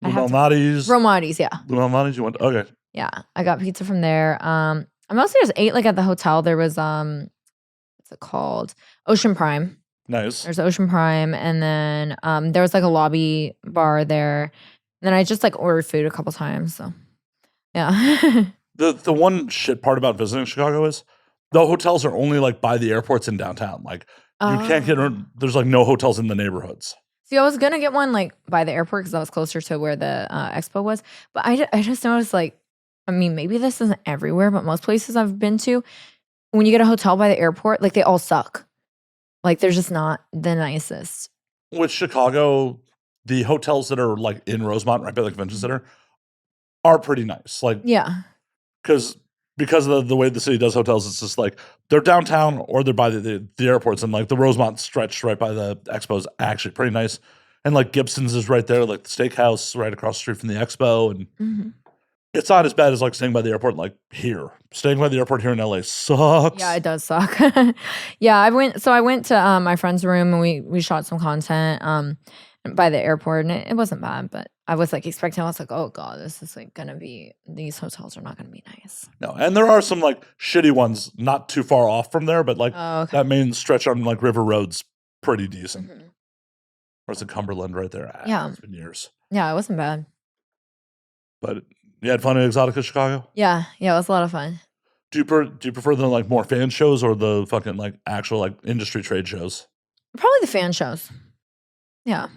Malnati's. Romati's, yeah. Malnati's, you went, okay. Yeah, I got pizza from there. I mostly just ate like at the hotel. There was what's it called? Ocean Prime. Nice. There's Ocean Prime, and then there was like a lobby bar there. And then I just like ordered food a couple times. So yeah. The one shit part about visiting Chicago is the hotels are only like by the airports in downtown. Like you can't get there's like no hotels in the neighborhoods. See, I was gonna get one like by the airport because I was closer to where the expo was. But I just noticed like, I mean, maybe this isn't everywhere, but most places I've been to, when you get a hotel by the airport, like they all suck. Like they're just not the nicest. With Chicago, the hotels that are like in Rosemont, right by the convention center, are pretty nice. Like, yeah, because of the way the city does hotels, it's just like they're downtown or they're by the airports, and like the Rosemont stretch right by the expo is actually pretty nice. And like Gibson's is right there, like the steakhouse right across the street from the expo, and it's not as bad as like staying by the airport like here. Staying by the airport here in LA sucks. Yeah, it does suck. Yeah, I went to my friend's room and we shot some content by the airport, and it wasn't bad, but I was like expecting, I was like, oh god, this is like gonna be, these hotels are not gonna be nice. No, and there are some like shitty ones not too far off from there, but like okay. that main stretch on like River Road's pretty decent. Or it's in Cumberland right there. Yeah. It's been years. Yeah, it wasn't bad. But you had fun in Exotica Chicago? Yeah, it was a lot of fun. Do you prefer the like more fan shows or the fucking like actual like industry trade shows? Probably the fan shows. Yeah.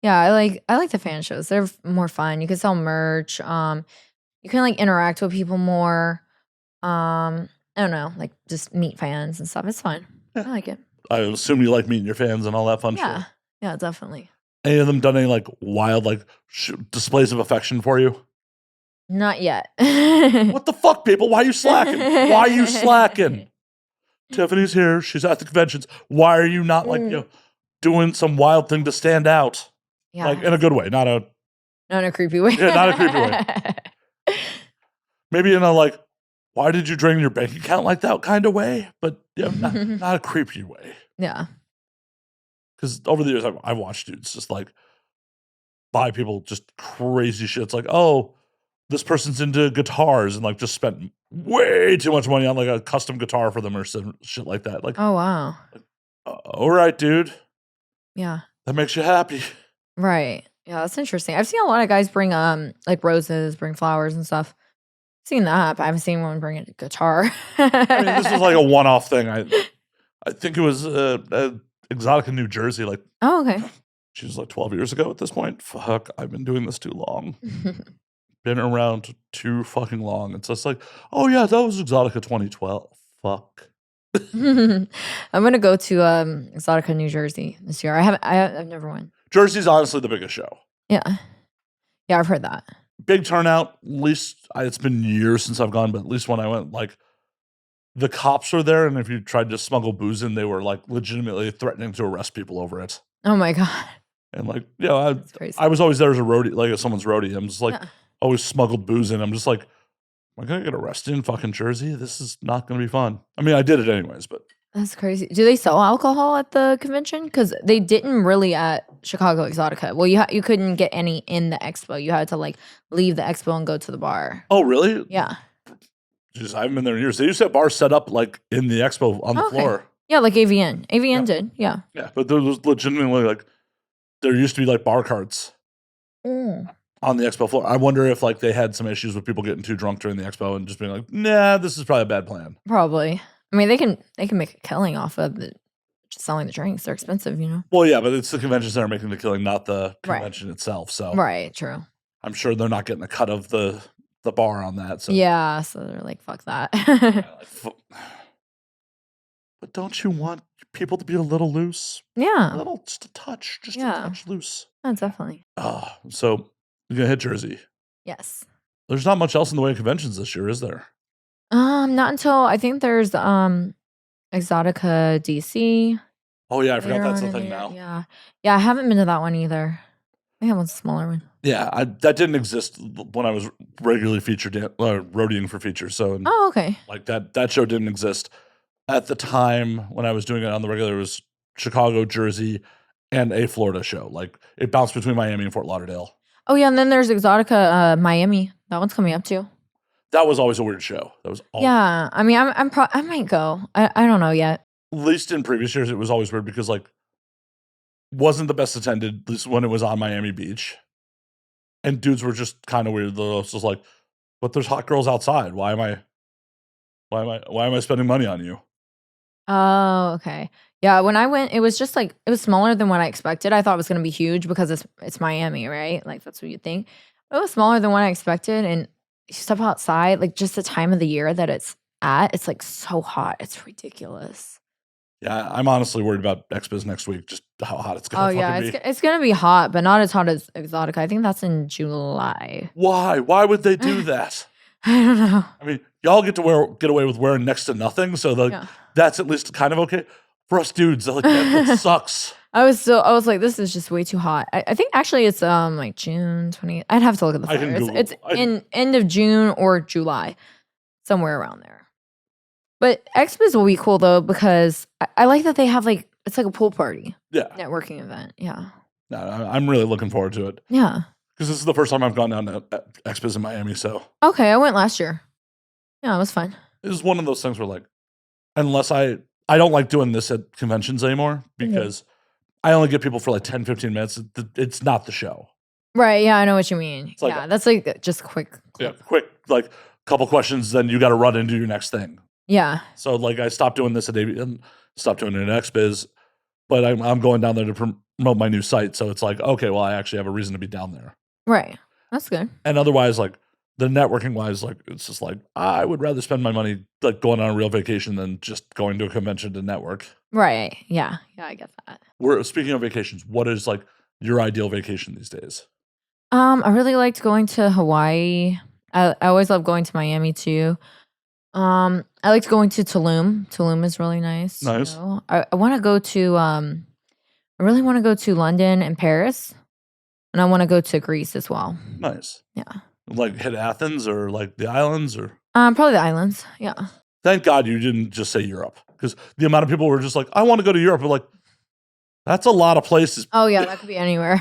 Yeah, I like the fan shows. They're more fun. You can sell merch. You can like interact with people more. I don't know, like just meet fans and stuff. It's fun. Yeah. I like it. I assume you like meeting your fans and all that fun shit. Yeah, definitely. Any of them done any like wild like displays of affection for you? Not yet. What the fuck, people? Why are you slacking? Why are you slacking? Tiffany's here. She's at the conventions. Why are you not like, doing some wild thing to stand out? Yeah. Like in a good way, not in a creepy way. Yeah, not a creepy way. Maybe in a like, why did you drain your bank account like that kind of way? But not a creepy way. Yeah. Because over the years, I've watched dudes just like buy people just crazy shit. It's like, oh, this person's into guitars and like just spent way too much money on like a custom guitar for them or some shit like that. Like, oh wow. Like, all right, dude. Yeah. That makes you happy. Right. Yeah, that's interesting. I've seen a lot of guys bring like roses, bring flowers and stuff. I've seen that, but I haven't seen one bring a guitar. I mean, this is like a one-off thing. I think it was Exotica, New Jersey. Like, oh, okay. She was like 12 years ago at this point. Fuck, I've been doing this too long. Been around too fucking long. It's just like, oh yeah, that was Exotica 2012. Fuck. I'm gonna go to Exotica, New Jersey this year. I've never went. Jersey's honestly the biggest show. Yeah, I've heard that. Big turnout. At least it's been years since I've gone, but at least when I went, like the cops were there, and if you tried to smuggle booze in, they were like legitimately threatening to arrest people over it. Oh my god. And like, I was always there as a roadie, like as someone's roadie. I'm just like always smuggled booze in. I'm just like, am I gonna get arrested in fucking Jersey? This is not gonna be fun. I mean, I did it anyways, but that's crazy. Do they sell alcohol at the convention? Because they didn't really at Chicago Exotica. Well, you couldn't get any in the expo. You had to like leave the expo and go to the bar. Oh, really? Yeah. Jeez, I haven't been there in years. They used to have bars set up like in the expo on the floor. Yeah, like AVN. AVN did. Yeah. Yeah, but there was legitimately like there used to be like bar carts on the expo floor. I wonder if like they had some issues with people getting too drunk during the expo and just being like, nah, this is probably a bad plan. Probably. I mean, they can make a killing off of just selling the drinks. They're expensive, you know. Well, yeah, but it's the convention center making the killing, not the convention itself. So right, true. I'm sure they're not getting a cut of the bar on that. So yeah, so they're like, fuck that. But don't you want people to be a little loose? Yeah, just a touch loose. Oh, definitely. So you're gonna hit Jersey. Yes. There's not much else in the way of conventions this year, is there? Not until I think there's Exotica DC. Oh yeah, I forgot that's the thing now. Yeah, I haven't been to that one either. I think that one's a smaller one. Yeah, that didn't exist when I was regularly featured roadieing for features. So okay. Like that show didn't exist at the time when I was doing it on the regular. It was Chicago, Jersey, and a Florida show. Like it bounced between Miami and Fort Lauderdale. Oh yeah, and then there's Exotica Miami. That one's coming up too. That was always a weird show. That was yeah. I mean, I might go. I don't know yet. At least in previous years, it was always weird because like wasn't the best attended. At least when it was on Miami Beach, and dudes were just kind of weird. Though it's just like, but there's hot girls outside. Why am I spending money on you? Oh, okay. Yeah, when I went, it was just like it was smaller than what I expected. I thought it was going to be huge because it's Miami, right? Like that's what you think. But it was smaller than what I expected, and you step outside, like just the time of the year that it's at, it's like so hot. It's ridiculous. Yeah, I'm honestly worried about XBiz next week, just how hot it's going to be. It's going to be hot, but not as hot as Exotica. I think that's in July. Why? Why would they do that? I don't know. I mean, y'all get away with wearing next to nothing, so that's at least kind of okay. For us dudes, like that sucks. I was like, this is just way too hot. I think actually it's like June 20th. I'd have to look at the flyer. It's in end of June or July, somewhere around there. But XBiz will be cool though because I like that they have like it's like a pool party. Yeah, networking event. Yeah. No, I'm really looking forward to it. Yeah, because this is the first time I've gone down to XBiz in Miami. So okay, I went last year. Yeah, it was fun. It was one of those things where like, unless I don't like doing this at conventions anymore because I only get people for like 10, 15 minutes. It's not the show. Right. Yeah, I know what you mean. Like, yeah, that's like just quick. Yeah, quick, like couple questions, then you got to run into your next thing. Yeah. So like I stopped doing this at AV, stopped doing it at XBiz, but I'm going down there to promote my new site. So it's like, okay, well, I actually have a reason to be down there. Right. That's good. And otherwise, like the networking wise, like it's just like I would rather spend my money like going on a real vacation than just going to a convention to network. Right. Yeah. Yeah, I get that. We're speaking of vacations. What is like your ideal vacation these days? I really liked going to Hawaii. I always love going to Miami too. I liked going to Tulum. Tulum is really nice. Nice. I want to go to I really want to go to London and Paris, and I want to go to Greece as well. Nice. Yeah. Like hit Athens or like the islands or Probably the islands. Yeah. thank God you didn't just say Europe, because the amount of people were just like, I want to go to Europe. But like, that's a lot of places. Oh yeah, that could be anywhere.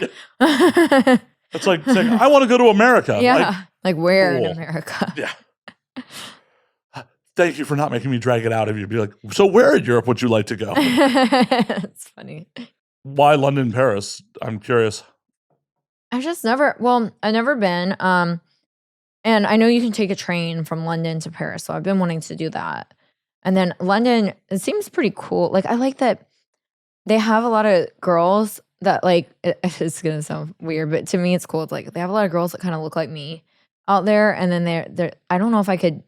It's like saying, I want to go to America. Yeah. Like where in cool. America? Yeah. Thank you for not making me drag it out of you. Be like, so where in Europe would you like to go? It's funny. Why London and Paris? I'm curious. I've never been. And I know you can take a train from London to Paris, so I've been wanting to do that. And then London, it seems pretty cool. Like I like that they have a lot of girls that like it's gonna sound weird, but to me it's cool. It's like they have a lot of girls that kind of look like me out there, and then they're I don't know if I could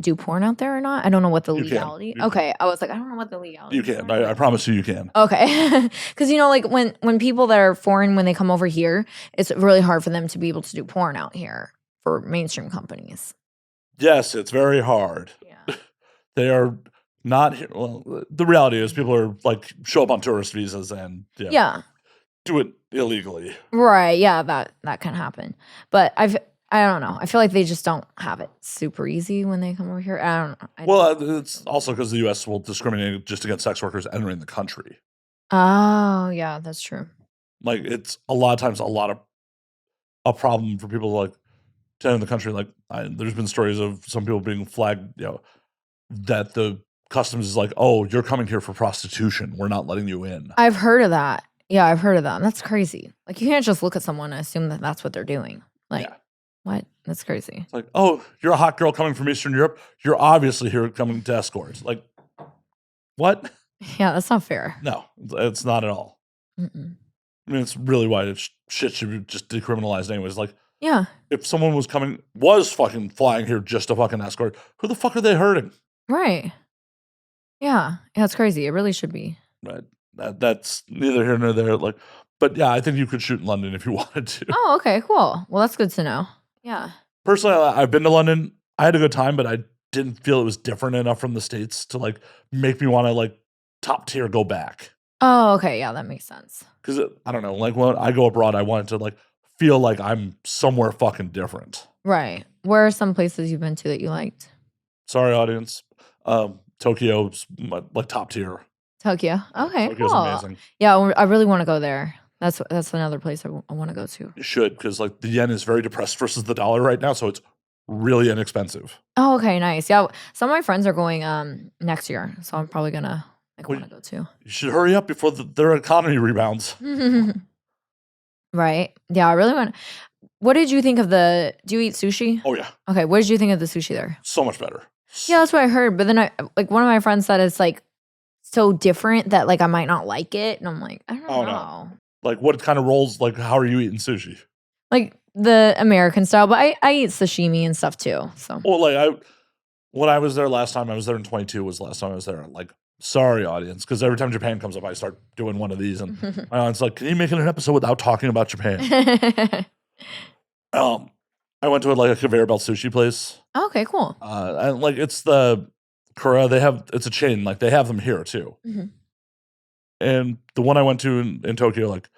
do porn out there or not. I don't know what the legality. Okay, I was like, I don't know what the legality. You can. I promise you can. Okay, because like when people that are foreign, when they come over here, it's really hard for them to be able to do porn out here for mainstream companies. Yes, it's very hard. Yeah. They are not here. Well, the reality is people are like show up on tourist visas and do it illegally. Right. Yeah, that can happen. But I don't know. I feel like they just don't have it super easy when they come over here. I don't know. Well, it's also because the U.S. will discriminate just against sex workers entering the country. Oh, yeah, that's true. Like it's a lot of times a problem for people like to enter the country. Like there's been stories of some people being flagged, that the customs is like, oh, you're coming here for prostitution. We're not letting you in. I've heard of that. Yeah, I've heard of that. That's crazy. Like you can't just look at someone and assume that that's what they're doing. Like, what? That's crazy. It's like, oh, you're a hot girl coming from Eastern Europe. You're obviously here coming to escorts. Like, what? Yeah, that's not fair. No, it's not at all. Mm-mm. I mean, it's really why shit should be just decriminalized anyways. Like, yeah, if someone was fucking flying here just to fucking escort, who the fuck are they hurting? Right. Yeah, it's crazy. It really should be. Right. That's neither here nor there. Like, but yeah, I think you could shoot in London if you wanted to. Oh, okay, cool. Well, that's good to know. Yeah. Personally, I've been to London. I had a good time, but I didn't feel it was different enough from the States to like make me want to like top tier go back. Oh, okay. Yeah, that makes sense. Because I don't know, like when I go abroad, I want to like feel like I'm somewhere fucking different. Right. Where are some places you've been to that you liked? Sorry, audience. Tokyo's like top tier. Tokyo. Okay, Tokyo's cool. amazing. Yeah, I really want to go there. That's another place I want to go to. You should, because like the yen is very depressed versus the dollar right now, so it's really inexpensive. Oh, okay, nice. Yeah, some of my friends are going next year, so I'm probably gonna want to go too. You should hurry up before their economy rebounds. Right. Yeah, I really want. What did you think of do you eat sushi? Oh yeah. Okay, what did you think of the sushi there? So much better. Yeah, that's what I heard. But then one of my friends said it's like so different that like I might not like it, and I'm like, I don't know. No. Like what kind of rolls? Like how are you eating sushi? Like the American style, but I eat sashimi and stuff too. So well, like when I was there last time, I was there in 22. Was the last time I was there. Like, sorry, audience, because every time Japan comes up, I start doing one of these, and my aunt's like, "Can you make it an episode without talking about Japan?" I went to like a conveyor belt sushi place. Okay, cool. And like it's the Korea. It's a chain. Like they have them here too. Mm-hmm. And the one I went to in Tokyo, like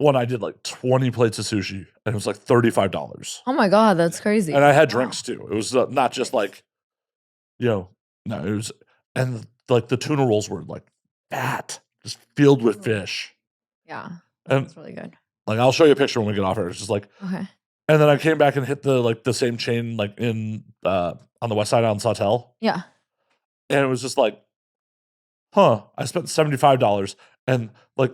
I did like 20 plates of sushi, and it was like $35. Oh my god, that's crazy. And I had drinks too. It was not just like, no, it was, and like the tuna rolls were like fat, just filled with fish. Yeah, and that's really good. Like I'll show you a picture when we get off here. It's just like okay. And then I came back and hit the same chain like in on the west side on Sawtell. Yeah. And it was just like, I spent $75 and like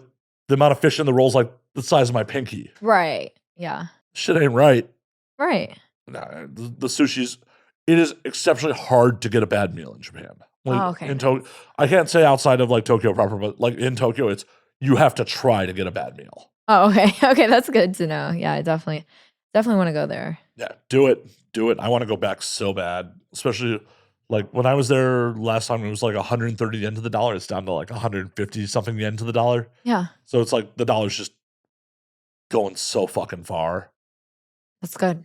the amount of fish in the rolls like the size of my pinky. Right. Yeah. Shit ain't right. Right. Nah, the sushi's it is exceptionally hard to get a bad meal in Japan. Like, okay. I can't say outside of like Tokyo proper, but like in Tokyo, you have to try to get a bad meal. Oh, okay. Okay, that's good to know. Yeah, I definitely want to go there. Yeah, do it. I want to go back so bad, especially like when I was there last time. It was like 130 yen to the dollar. It's down to like 150 something yen to the dollar. Yeah. So it's like the dollar's just going so fucking far. That's good.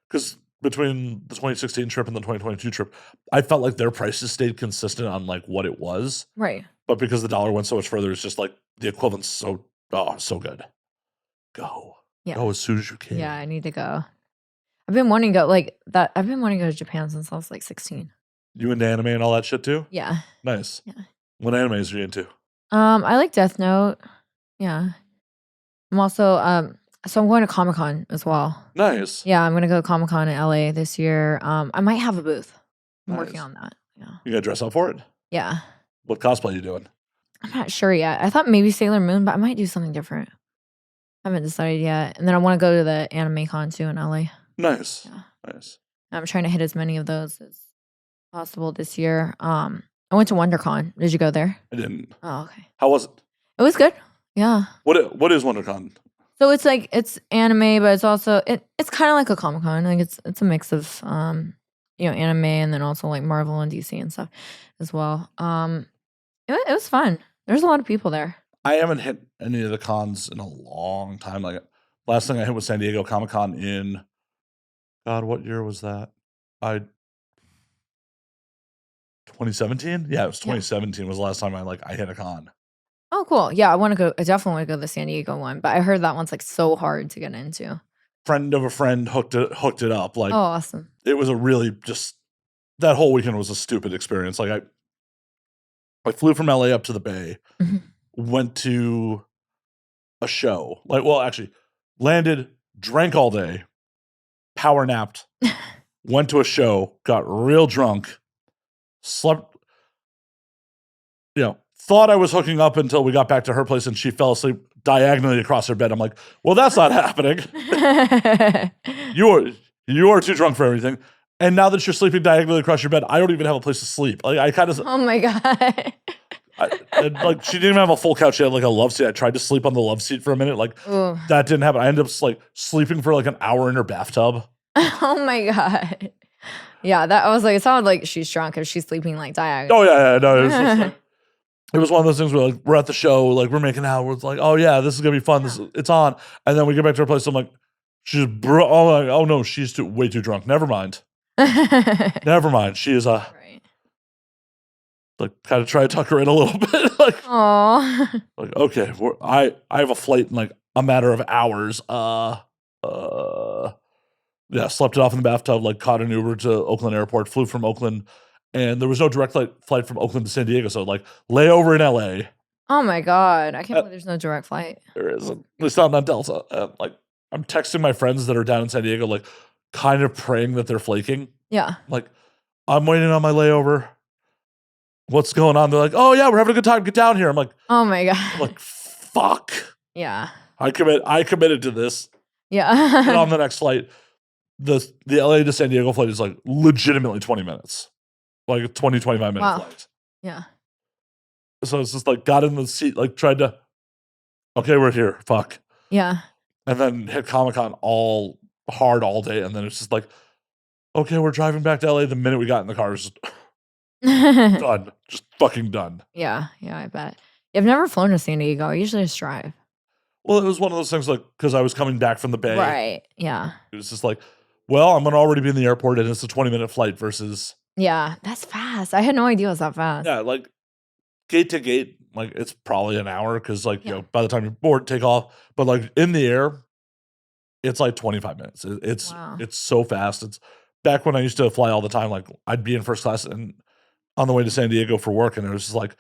Because between the 2016 trip and the 2022 trip, I felt like their prices stayed consistent on like what it was. Right. But because the dollar went so much further, it's just like the equivalent's so good. Go. Yeah. Go as soon as you can. Yeah, I need to go. I've been wanting to go like that. I've been wanting to go to Japan since I was like 16. You into anime and all that shit too? Yeah. Nice. Yeah. What animes are you into? I like Death Note. Yeah. I'm also so I'm going to Comic-Con as well. Nice. Yeah, I'm gonna go to Comic-Con in LA this year. I might have a booth. I'm working Nice. on that. Yeah. You gotta dress up for it? Yeah. What cosplay are you doing? I'm not sure yet. I thought maybe Sailor Moon, but I might do something different. I haven't decided yet. And then I want to go to the Anime Con too in LA. Nice. Yeah. Nice. I'm trying to hit as many of those as possible this year. I went to WonderCon. Did you go there? I didn't. Oh, okay. How was it? It was good. Yeah. What is WonderCon? So it's like it's anime, but it's also it's kind of like a Comic-Con. Like it's a mix of anime and then also like Marvel and DC and stuff as well. It was fun. There's a lot of people there. I haven't hit any of the cons in a long time. Like last thing I hit was San Diego Comic-Con in God, what year was that? 2017? Yeah, it was 2017 was the last time I hit a con. Oh, cool. Yeah, I want to go. I definitely want to go to the San Diego one, but I heard that one's like so hard to get into. Friend of a friend hooked it up. Like, oh, awesome. It was a really just that whole weekend was a stupid experience. Like I flew from LA up to the Bay, went to a show. Like, well, actually, landed, drank all day, power napped, went to a show, got real drunk, slept. Thought I was hooking up until we got back to her place and she fell asleep diagonally across her bed. I'm like, well, that's not happening. You are too drunk for everything. And now that you're sleeping diagonally across your bed, I don't even have a place to sleep. Like I kind of. Oh my god. Like she didn't even have a full couch. She had like a love seat. I tried to sleep on the love seat for a minute. Like that didn't happen. I ended up like sleeping for like an hour in her bathtub. Oh my god. Yeah, I was like, it sounded like she's drunk if she's sleeping like diagonally. Oh yeah, no. It was just like, it was one of those things where like we're at the show, like we're making out. We're like, oh yeah, this is gonna be fun. It's on, and then we get back to her place. I'm like, oh no, she's way too drunk. Never mind. Never mind. She is right. Like kind of try to tuck her in a little bit. Like, aww. Like okay, I have a flight in like a matter of hours. Yeah, slept it off in the bathtub. Like caught an Uber to Oakland Airport. Flew from Oakland. And there was no direct flight from Oakland to San Diego. So, like, layover in LA. Oh, my God. I can't believe there's no direct flight. There isn't. It's not on Delta. Like, I'm texting my friends that are down in San Diego, like, kind of praying that they're flaking. Yeah. Like, I'm waiting on my layover. What's going on? They're like, oh, yeah, we're having a good time. Get down here. I'm like, oh, my God. I'm like, fuck. Yeah. I committed to this. Yeah. And on the next flight, the LA to San Diego flight is, like, legitimately 20 minutes. Like a 20, 25 minute flight. Yeah. So it's just like got in the seat, like tried to, okay, we're here. Fuck. Yeah. And then hit Comic-Con all hard all day. And then it's just like, okay, we're driving back to LA. The minute we got in the car, it was just done. Just fucking done. Yeah. Yeah, I bet. I've never flown to San Diego. I usually just drive. Well, it was one of those things like, because I was coming back from the Bay. Right. Yeah. It was just like, well, I'm going to already be in the airport and it's a 20-minute flight versus. Yeah, that's fast. I had no idea it was that fast. Yeah, like gate to gate, like it's probably an hour because like, by the time you board, take off. But like in the air, it's like 25 minutes. It's so fast. It's back when I used to fly all the time. Like I'd be in first class and on the way to San Diego for work. And it was just like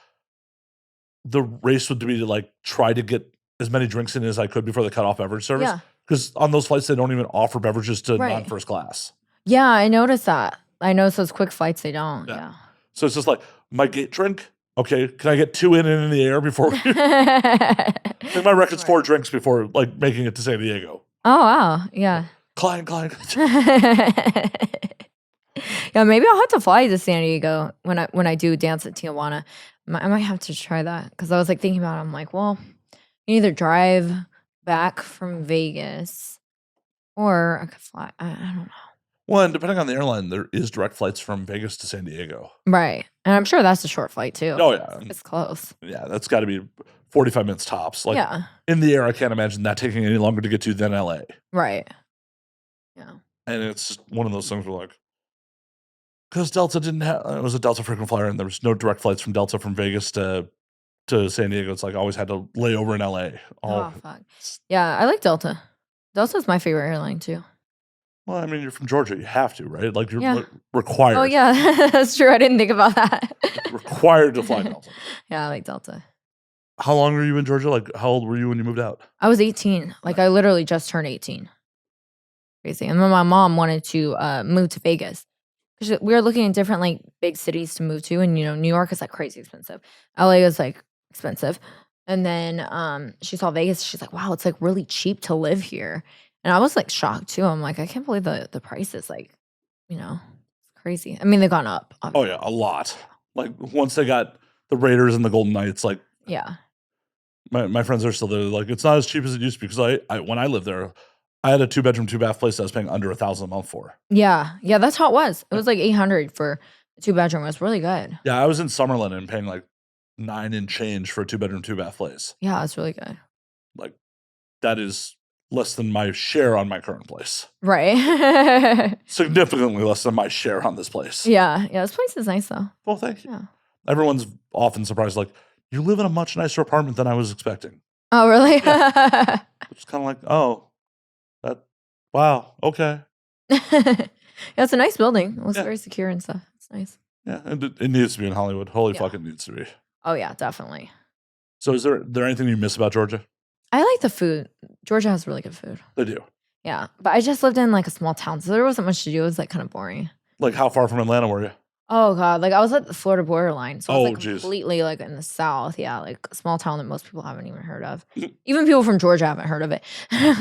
the race would be to like try to get as many drinks in as I could before the cutoff beverage service. Because on those flights, they don't even offer beverages to non-first class. Yeah, I noticed that. I know those quick flights, they don't. Yeah. So it's just like, my gate drink, okay, can I get 2 in the air before? I think my record's 4 drinks before like making it to San Diego. Oh, wow. Yeah. Climb. Yeah, maybe I'll have to fly to San Diego when I do dance at Tijuana. I might have to try that because I was like thinking about it. I'm like, well, you either drive back from Vegas or I could fly. I don't know. Well, and depending on the airline, there is direct flights from Vegas to San Diego. Right. And I'm sure that's a short flight too. Oh, yeah. It's close. Yeah, that's got to be 45 minutes tops. Like, in the air, I can't imagine that taking any longer to get to than LA. Right. Yeah. And it's just one of those things where like, because Delta didn't have, it was a Delta frequent flyer, and there was no direct flights from Delta from Vegas to San Diego. It's like I always had to lay over in LA. Oh, fuck. Yeah, I like Delta. Delta's my favorite airline too. Well, I mean, you're from Georgia. You have to, right? Like you're Yeah. required. Oh, yeah, that's true. I didn't think about that. Required to fly Delta. Yeah, I like Delta. How long were you in Georgia? Like, how old were you when you moved out? I was 18. Like, I literally just turned 18. Crazy. And then my mom wanted to move to Vegas. Because we were looking at different, like, big cities to move to. And, you know, New York is, like, crazy expensive. LA is, like, expensive. And then she saw Vegas. She's like, wow, it's, like, really cheap to live here. And I was, like, shocked, too. I'm like, I can't believe the prices, like, you know, it's crazy. I mean, they've gone up. Obviously. Oh, yeah, a lot. Like, once they got the Raiders and the Golden Knights, like, yeah. My friends are still there. Like, it's not as cheap as it used to be. Because I when I lived there, I had a 2-bedroom, 2-bath place that I was paying under $1,000 a month for. Yeah. Yeah, that's how it was. It was, like, $800 for a 2-bedroom. It was really good. Yeah, I was in Summerlin and paying, like, $9 and change for a 2-bedroom, 2-bath place. Yeah, it's really good. Like, that is less than my share on my current place. Right. Significantly less than my share on this place. Yeah. Yeah, this place is nice, though. Well, thank you. Yeah. Everyone's often surprised, like, you live in a much nicer apartment than I was expecting. Oh, really? Yeah. It's kind of like, oh, wow, okay. Yeah, it's a nice building. It looks very secure and stuff. It's nice. Yeah, and it needs to be in Hollywood. Holy fuck, it needs to be. Oh, yeah, definitely. So is there anything you miss about Georgia? I like the food. Georgia has really good food. They do. Yeah, but I just lived in, like, a small town, so there wasn't much to do. It was, like, kind of boring. Like, how far from Atlanta were you? Oh, God. Like, I was at the Florida borderline, so I was, like, geez. completely, like, in the South. Yeah, like, a small town that most people haven't even heard of. Even people from Georgia haven't heard of it.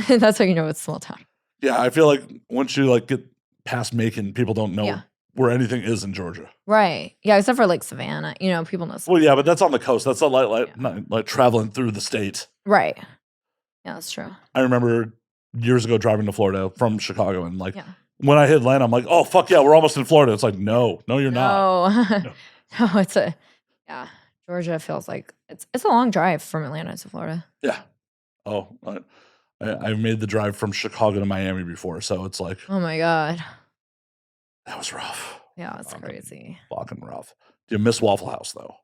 That's how you know it's a small town. Yeah, I feel like once you, like, get past Macon, people don't know Yeah. where anything is in Georgia. Right. Yeah, except for, like, Savannah. You know, people know Savannah. Well, yeah, but that's on the coast. That's not not traveling through the state. Right. Yeah, that's true. I remember years ago driving to Florida from Chicago, and, like, when I hit Atlanta, I'm like, oh, fuck yeah, we're almost in Florida. It's like, no, you're not. No, no, it's Georgia feels like it's a long drive from Atlanta to Florida. Yeah. Oh, I've made the drive from Chicago to Miami before, so it's like, oh my God, that was rough. Yeah, it's crazy. Fucking rough. Do you miss Waffle House though?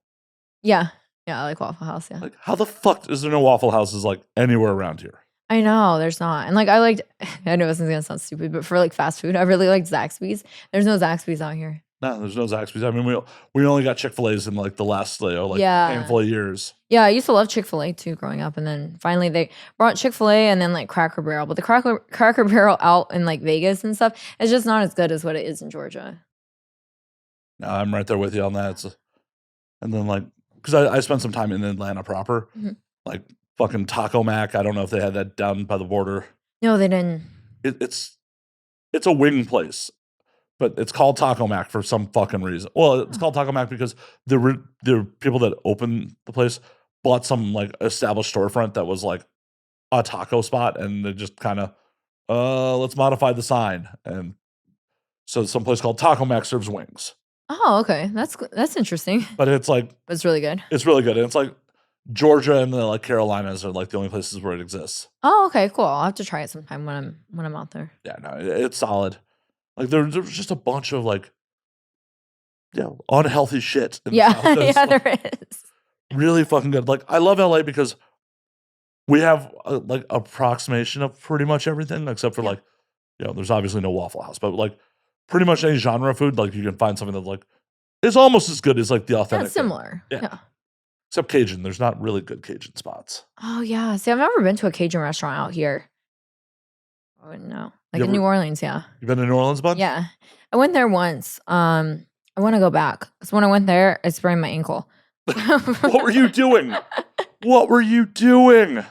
Yeah, I like Waffle House. Yeah. Like, how the fuck is there no Waffle Houses like anywhere around here? I know there's not, and like I know this is gonna sound stupid, but for like fast food, I really like Zaxby's. There's no Zaxby's out here. No, there's no Zaxby's. I mean, we only got Chick-fil-A's in like the last handful of years. Yeah, I used to love Chick-fil-A too growing up, and then finally they brought Chick-fil-A and then like Cracker Barrel, but the Cracker Barrel out in like Vegas and stuff is just not as good as what it is in Georgia. No, I'm right there with you on that. And then like, because I spent some time in Atlanta proper, like fucking Taco Mac. I don't know if they had that down by the border. No, they didn't. It's a wing place, but it's called Taco Mac for some fucking reason. Well, it's called Taco Mac because the people that opened the place bought some like established storefront that was like a taco spot, and they just kind of let's modify the sign, and so some place called Taco Mac serves wings. Oh, okay, that's interesting. But it's like, but it's really good. It's really good, and it's like Georgia and the like Carolinas are like the only places where it exists. Oh, okay, cool. I'll have to try it sometime when I'm out there. Yeah, no, it's solid. Like there's just a bunch of like, unhealthy shit. Yeah, there is. Really fucking good. Like I love LA because we have like approximation of pretty much everything except for like, there's obviously no Waffle House, but like pretty much any genre of food, like you can find something that like is almost as good as like the authentic. That's similar. Yeah. Except Cajun. There's not really good Cajun spots. Oh yeah. See, I've never been to a Cajun restaurant out here. I wouldn't know. Like in New Orleans, yeah. You've been to New Orleans, bud? Yeah. I went there once. I want to go back. Because when I went there, I sprained my ankle. What were you doing? What were you doing?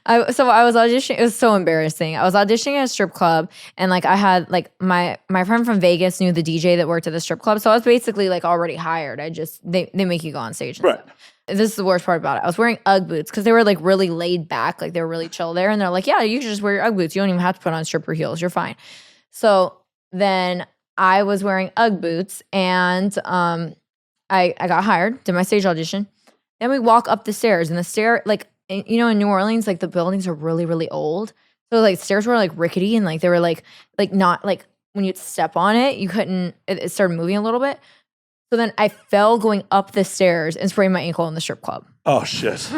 I was auditioning. It was so embarrassing. I was auditioning at a strip club, and like I had like my friend from Vegas knew the DJ that worked at the strip club, so I was basically like already hired. They make you go on stage. And stuff. This is the worst part about it. I was wearing Ugg boots because they were like really laid back, like they were really chill there, and they're like, yeah, you can just wear your Ugg boots. You don't even have to put on stripper heels. You're fine. So then I was wearing Ugg boots, and I got hired, did my stage audition. Then we walk up the stairs, and the stair, like, in New Orleans, like the buildings are really, really old. So like stairs were like rickety, and like they were like not like when you'd step on it, you couldn't. It started moving a little bit. So then I fell going up the stairs and sprained my ankle in the strip club. Oh shit.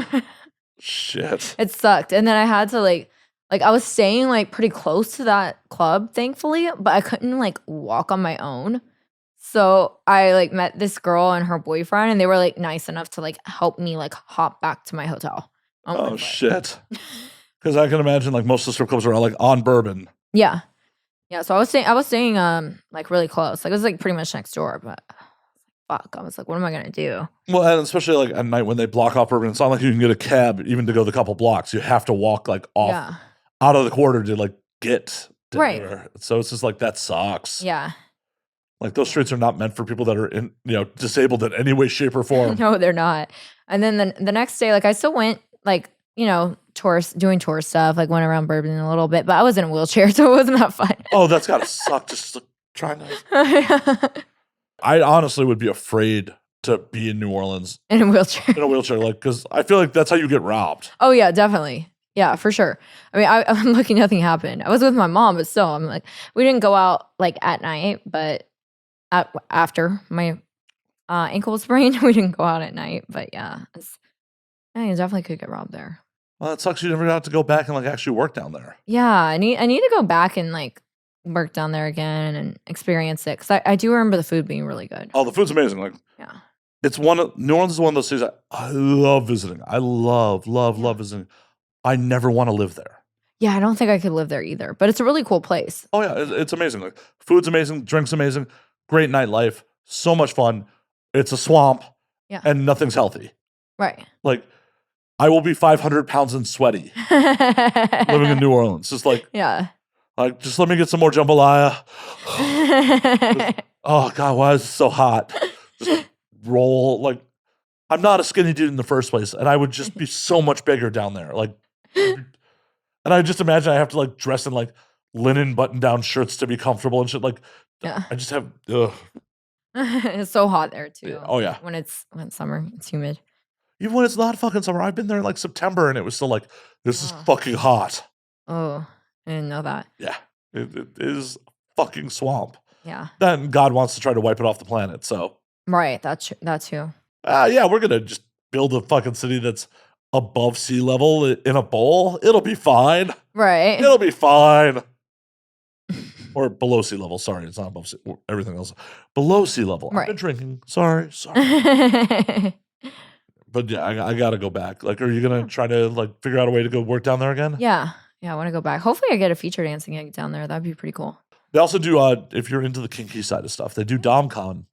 Shit. It sucked. And then I had to like I was staying like pretty close to that club, thankfully, but I couldn't like walk on my own. So I like met this girl and her boyfriend, and they were like nice enough to like help me like hop back to my hotel. Oh shit. Because I can imagine like most of the strip clubs are like on Bourbon. Yeah. Yeah. So I was staying like really close. Like it was like pretty much next door, but fuck. I was like, what am I gonna do? Well, and especially like at night when they block off Bourbon, it's not like you can get a cab even to go the couple blocks. You have to walk like off out of the quarter to like get to there. So it's just like that sucks. Yeah. Like those streets are not meant for people that are in, disabled in any way, shape, or form. No, they're not. And then the next day, like I still went like, doing tour stuff, like went around Bourbon a little bit, but I was in a wheelchair, so it wasn't that fun. Oh, that's gotta suck. Just like, trying to. I honestly would be afraid to be in New Orleans in a wheelchair, like because I feel like that's how you get robbed. Oh yeah, definitely. Yeah, for sure. I mean, I'm lucky nothing happened. I was with my mom, but still, I'm like, we didn't go out like at night, but after my ankle was sprained, we didn't go out at night. But yeah, you definitely could get robbed there. Well, it sucks you never got to go back and like actually work down there. Yeah, I need to go back and like work down there again and experience it because I do remember the food being really good. Oh, the food's amazing. Like, yeah, New Orleans is one of those cities I love visiting. I love visiting. I never want to live there. Yeah, I don't think I could live there either, but it's a really cool place. Oh yeah, it's amazing. Like food's amazing, drinks amazing, great nightlife, so much fun. It's a swamp, and nothing's healthy. Right. Like, I will be 500 pounds and sweaty living in New Orleans. Just like, like just let me get some more jambalaya. Oh God, why is it so hot? Just roll. Like, I'm not a skinny dude in the first place, and I would just be so much bigger down there. Like, and I just imagine I have to like dress in like linen button-down shirts to be comfortable and shit. Like, I just have. It's so hot there too. Oh yeah. When it's summer, it's humid. Even when it's not fucking summer, I've been there in like September, and it was still like, this is fucking hot. Oh, I didn't know that. Yeah, it is fucking swamp. Yeah. Then God wants to try to wipe it off the planet. So right, that too. Yeah, we're gonna just build a fucking city that's above sea level in a bowl. It'll be fine. Right. It'll be fine. Or below sea level. Sorry, it's not above sea. Everything else below sea level. Right. I've been drinking. Sorry. But yeah, I gotta go back. Like, are you gonna try to like figure out a way to go work down there again? Yeah, I want to go back. Hopefully, I get a feature dancing gig down there. That'd be pretty cool. They also do. If you're into the kinky side of stuff, they do DomCon.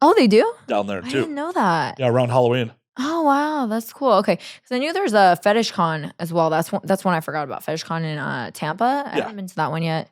Oh, they do down there too. I didn't know that. Yeah, around Halloween. Oh wow, that's cool. Okay, because I knew there's a Fetish Con as well. That's one I forgot about. Fetish Con in Tampa. I haven't been to that one yet.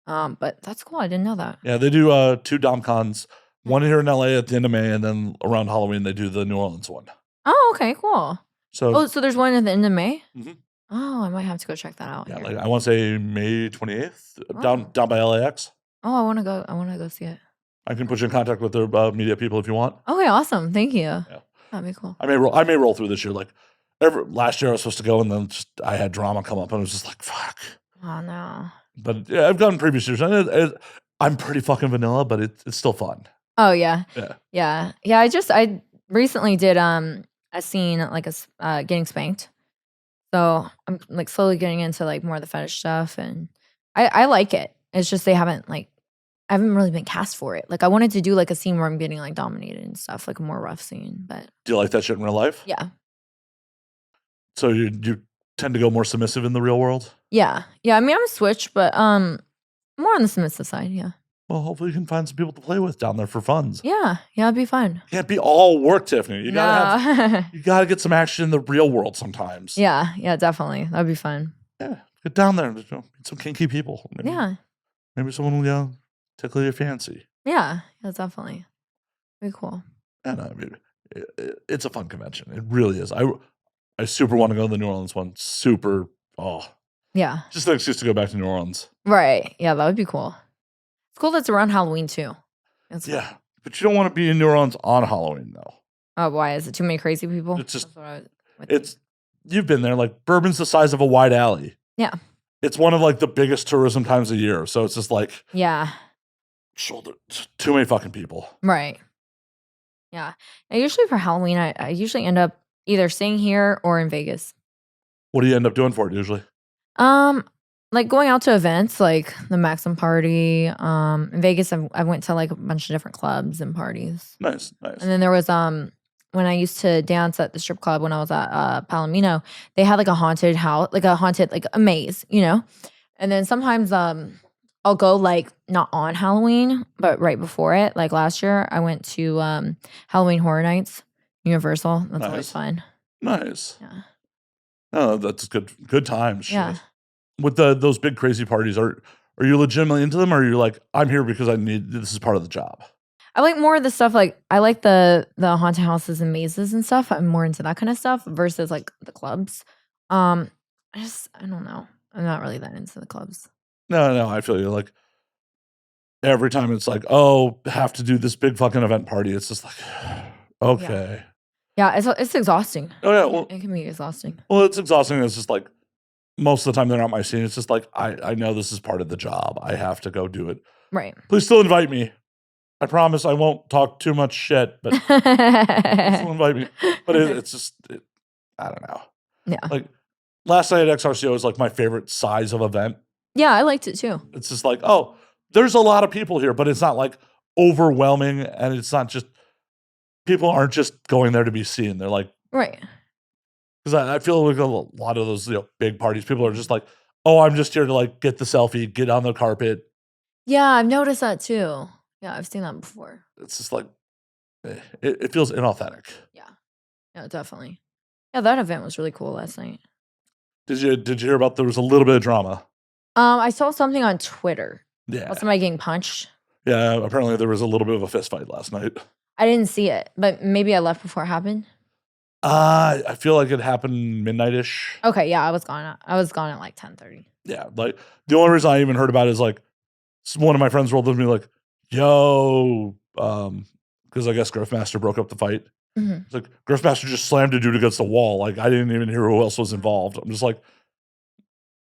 But that's cool. I didn't know that. Yeah, they do 2 DomCons. One here in LA at the end of May, and then around Halloween they do the New Orleans one. Oh, okay, cool. So there's one at the end of May? Mm-hmm. Oh, I might have to go check that out. Yeah, like I want to say May 28th, down by LAX. Oh, I want to go see it. I can put you in contact with their media people if you want. Okay, awesome. Thank you. Yeah. That'd be cool. I may roll through this year. Like last year I was supposed to go, and then I had drama come up, and I was just like, fuck. Oh no. But yeah, I've gone previous years, and I'm pretty fucking vanilla, but it's still fun. Oh yeah. Yeah. I recently did a scene like getting spanked. So I'm like slowly getting into like more of the fetish stuff, and I like it. It's just I haven't really been cast for it. Like I wanted to do like a scene where I'm getting like dominated and stuff, like a more rough scene. But do you like that shit in real life? Yeah. So you tend to go more submissive in the real world? Yeah. I mean, I'm a switch, but more on the submissive side. Yeah. Well, hopefully you can find some people to play with down there for funs. Yeah, it'd be fun. Can't be all work, Tiffany. You gotta get some action in the real world sometimes. Yeah, definitely. That'd be fun. Yeah, get down there and meet some kinky people. Maybe someone will tickle your fancy. Yeah, definitely. Be cool. And I mean, it's a fun convention. It really is. I super want to go to the New Orleans one. Super. Oh. Yeah. Just an excuse to go back to New Orleans. Right. Yeah, that would be cool. It's cool that's around Halloween too. Yeah, but you don't want to be in New Orleans on Halloween though. Oh, why? Is it too many crazy people? It's just you've been there. Like Bourbon's the size of a wide alley. Yeah. It's one of like the biggest tourism times of year, so it's just like shoulder. Too many fucking people. Right. Yeah. And usually for Halloween, I usually end up either staying here or in Vegas. What do you end up doing for it usually? Like going out to events like the Maxim party. In Vegas, I went to like a bunch of different clubs and parties. Nice. And then there was when I used to dance at the strip club when I was at Palomino, they had like a haunted house, like a maze, you know. And then sometimes I'll go like not on Halloween, but right before it. Like last year, I went to Halloween Horror Nights, Universal. That's always fun. Nice. Yeah. Oh, that's good times. Yeah. Shit. With those big crazy parties, are you legitimately into them, or are you like, I'm here because this is part of the job? I like more of the stuff like I like the haunted houses and mazes and stuff. I'm more into that kind of stuff versus like the clubs. I don't know. I'm not really that into the clubs. No, I feel you. Like every time it's like, oh, have to do this big fucking event party. It's just like, okay. Yeah, it's exhausting. Oh yeah, well, it can be exhausting. Well, it's exhausting. It's just like most of the time they're not my scene. It's just like I know this is part of the job. I have to go do it. Right. Please still invite me. I promise I won't talk too much shit, but please still invite me. But it's just I don't know. Yeah. Like last night at XRCO is like my favorite size of event. Yeah, I liked it too. It's just like, oh, there's a lot of people here, but it's not like overwhelming, and it's not just people aren't just going there to be seen. They're like, right. Because I feel like a lot of those big parties, people are just like, oh, I'm just here to like get the selfie, get on the carpet. Yeah, I've noticed that too. Yeah, I've seen that before. It's just like, it feels inauthentic. Yeah. Yeah, definitely. Yeah, that event was really cool last night. Did you hear about there was a little bit of drama? I saw something on Twitter. Yeah. About somebody getting punched. Yeah, apparently there was a little bit of a fist fight last night. I didn't see it, but maybe I left before it happened. I feel like it happened midnight-ish. Okay, yeah, I was gone at like 10:30. Yeah, like the only reason I even heard about it is like one of my friends rolled with me like, yo, because I guess Griffmaster broke up the fight. Mm-hmm. It's like Griffmaster just slammed a dude against the wall. Like I didn't even hear who else was involved. I'm just like,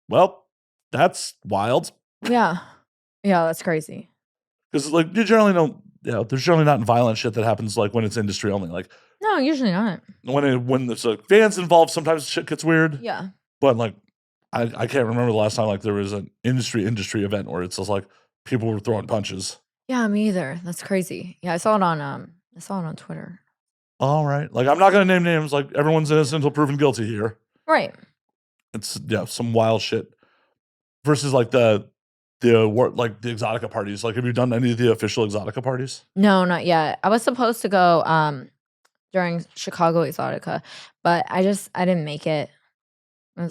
well, that's wild. Yeah. Yeah, that's crazy. Because like you generally don't, there's generally not violent shit that happens like when it's industry only. Like no, usually not. When there's like fans involved, sometimes shit gets weird. Yeah. But like I can't remember the last time like there was an industry event where it's just like people were throwing punches. Yeah, me either. That's crazy. Yeah, I saw it on Twitter. All right. Like I'm not gonna name names, like everyone's innocent until proven guilty here. Right. It's some wild shit. Versus like the Exotica parties. Like have you done any of the official Exotica parties? No, not yet. I was supposed to go during Chicago Exotica, but I didn't make it. I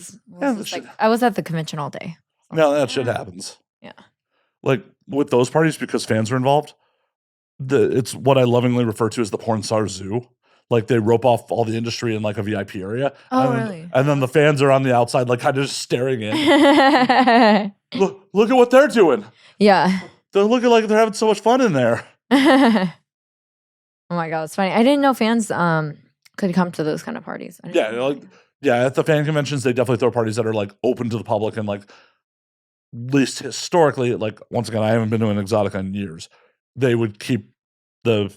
was at the convention all day. So No, that shit happens. Yeah. Like with those parties, because fans are involved, it's what I lovingly refer to as the porn star zoo. Like they rope off all the industry in like a VIP area. Oh, really? And then the fans are on the outside, like kind of just staring in. Look at what they're doing. Yeah. They're looking like they're having so much fun in there. Oh my God, it's funny. I didn't know fans could come to those kind of parties. At the fan conventions, they definitely throw parties that are like open to the public and like, at least historically, like once again, I haven't been to an Exotica in years. They would keep the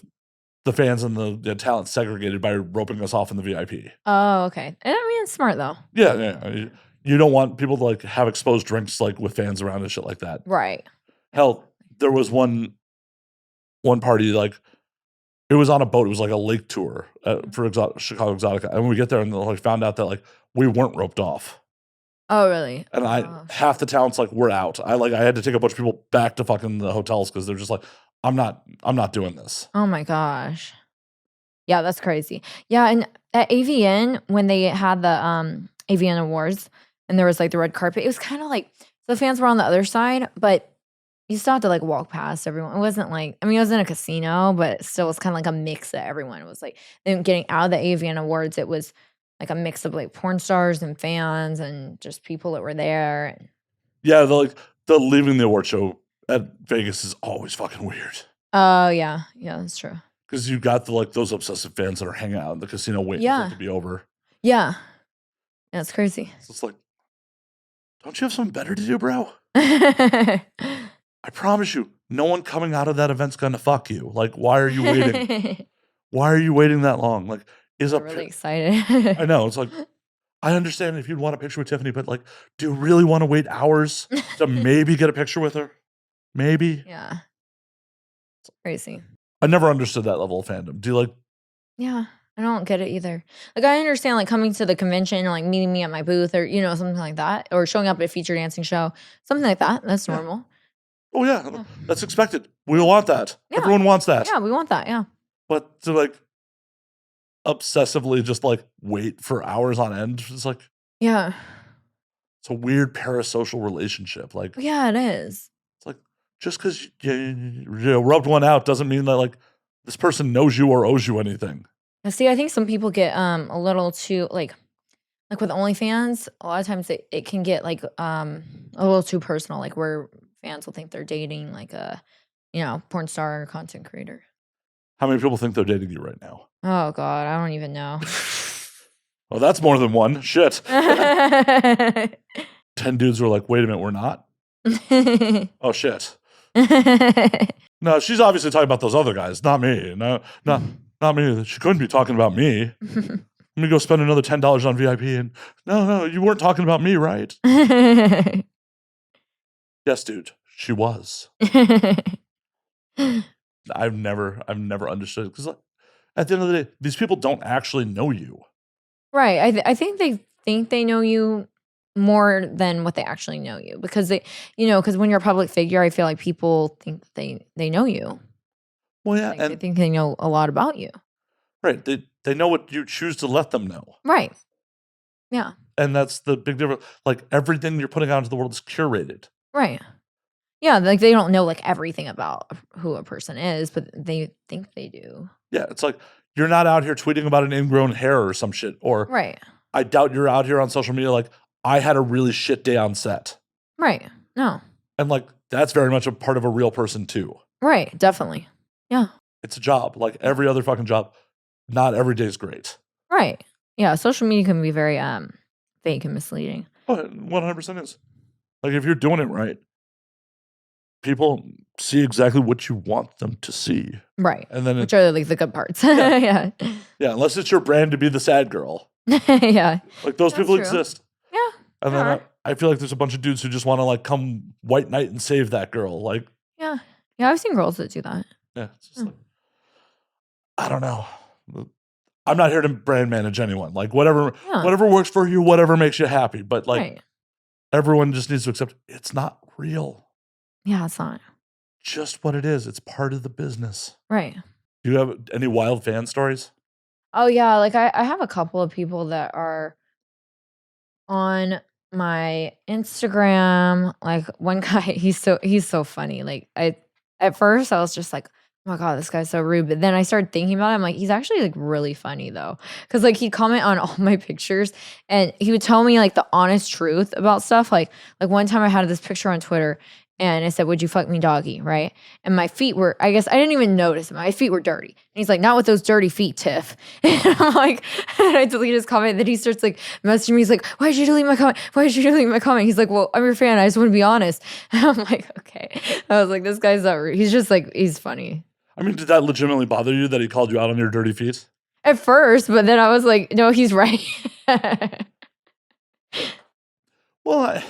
fans and the talent segregated by roping us off in the VIP. Oh, okay. I mean, it's smart though. Yeah. You don't want people to like have exposed drinks like with fans around and shit like that. Right. Hell, there was one party like it was on a boat. It was like a lake tour for Chicago Exotica, and when we get there and like found out that like we weren't roped off. Oh, really? And half the talent's like we're out. I had to take a bunch of people back to fucking the hotels because they're just like I'm not doing this. Oh my gosh. Yeah, that's crazy. Yeah, and at AVN when they had the AVN Awards and there was like the red carpet, it was kind of like the fans were on the other side, but you still had to like walk past everyone. It wasn't like, I mean, it was in a casino, but it still was kind of like a mix of everyone. It was like them getting out of the AVN Awards. It was like a mix of like porn stars and fans and just people that were there. Yeah, the leaving the award show at Vegas is always fucking weird. Oh yeah, that's true. Because you got those obsessive fans that are hanging out in the casino waiting for it to be over. Yeah, it's crazy. So it's like, don't you have something better to do, bro? I promise you, no one coming out of that event's gonna fuck you. Like, why are you waiting? Why are you waiting that long? Like, I'm really excited. I know, it's like, I understand if you'd want a picture with Tiffany, but, like, do you really wanna wait hours to maybe get a picture with her? Maybe? Yeah. It's crazy. I never understood that level of fandom. Do you, like Yeah, I don't get it either. Like, I understand, like, coming to the convention or, like, meeting me at my booth or, something like that, or showing up at a feature dancing show, something like that. That's Yeah. normal. Oh, yeah, that's expected. We want that. Yeah. Everyone wants that. Yeah, we want that, yeah. But to, like, obsessively just, like, wait for hours on end, it's like Yeah. it's a weird parasocial relationship. Like, Yeah, it is. it's like, just 'cause you rubbed one out doesn't mean that, like, this person knows you or owes you anything. See, I think some people get, a little too, like with OnlyFans, a lot of times it can get, like, a little too personal, like, where fans will think they're dating, like, a, porn star or content creator. How many people think they're dating you right now? Oh god, I don't even know. Well, that's more than one. Shit. 10 dudes were like, "Wait a minute, we're not?" Oh, shit. No, she's obviously talking about those other guys, not me. No, not me. She couldn't be talking about me. Let me go spend another $10 on VIP and no, you weren't talking about me, right? Yes, dude, she was. I've never understood because at the end of the day, these people don't actually know you. Right. I think they know you more than what they actually know you because because when you're a public figure, I feel like people think they know you. Well, yeah, Like, and they think they know a lot about you. right, they know what you choose to let them know. Right. Yeah. And that's the big difference. Like, everything you're putting out into the world is curated. Right. Yeah, like, they don't know, like, everything about who a person is, but they think they do. Yeah, it's like, you're not out here tweeting about an ingrown hair or some shit, or Right. I doubt you're out here on social media like, I had a really shit day on set. Right. No. And, like, that's very much a part of a real person too. Right, definitely. Yeah. It's a job, like every other fucking job. Not every day is great. Right. Yeah, social media can be very, fake and misleading. Oh, it 100% is. Like, if you're doing it right, people see exactly what you want them to see. Right. And then Which are, like, the good parts. Yeah. Yeah, unless it's your brand to be the sad girl. Yeah. Like, those That's people true. exist. Yeah. And then I feel like there's a bunch of dudes who just wanna, like, come white knight and save that girl. Like, Yeah. Yeah, I've seen girls that do that. yeah, it's just like, I don't know. I'm not here to brand manage anyone. Like, whatever works for you, whatever makes you happy. But, like, Right. everyone just needs to accept it's not real. Yeah, it's not. Just what it is. It's part of the business. Right. Do you have any wild fan stories? Oh, yeah, like, I have a couple of people that are on my Instagram. Like, one guy, he's so funny. Like, at first I was just like, oh my god, this guy's so rude. But then I started thinking about it. I'm like, he's actually, like, really funny though, because, like, he'd comment on all my pictures and he would tell me, like, the honest truth about stuff. Like one time I had this picture on Twitter and it said, "Would you fuck me, doggy?" Right? And my feet were, I guess I didn't even notice my feet were dirty. And he's like, "Not with those dirty feet, Tiff." And I'm like, and I delete his comment. Then he starts, like, messaging me. He's like, "Why'd you delete my comment? Why'd you delete my comment?" He's like, "Well, I'm your fan. I just want to be honest." And I'm like, okay. I was like, this guy's not rude. He's just, like, he's funny. I mean, did that legitimately bother you that he called you out on your dirty feet? At first, but then I was like, no, he's right. Well,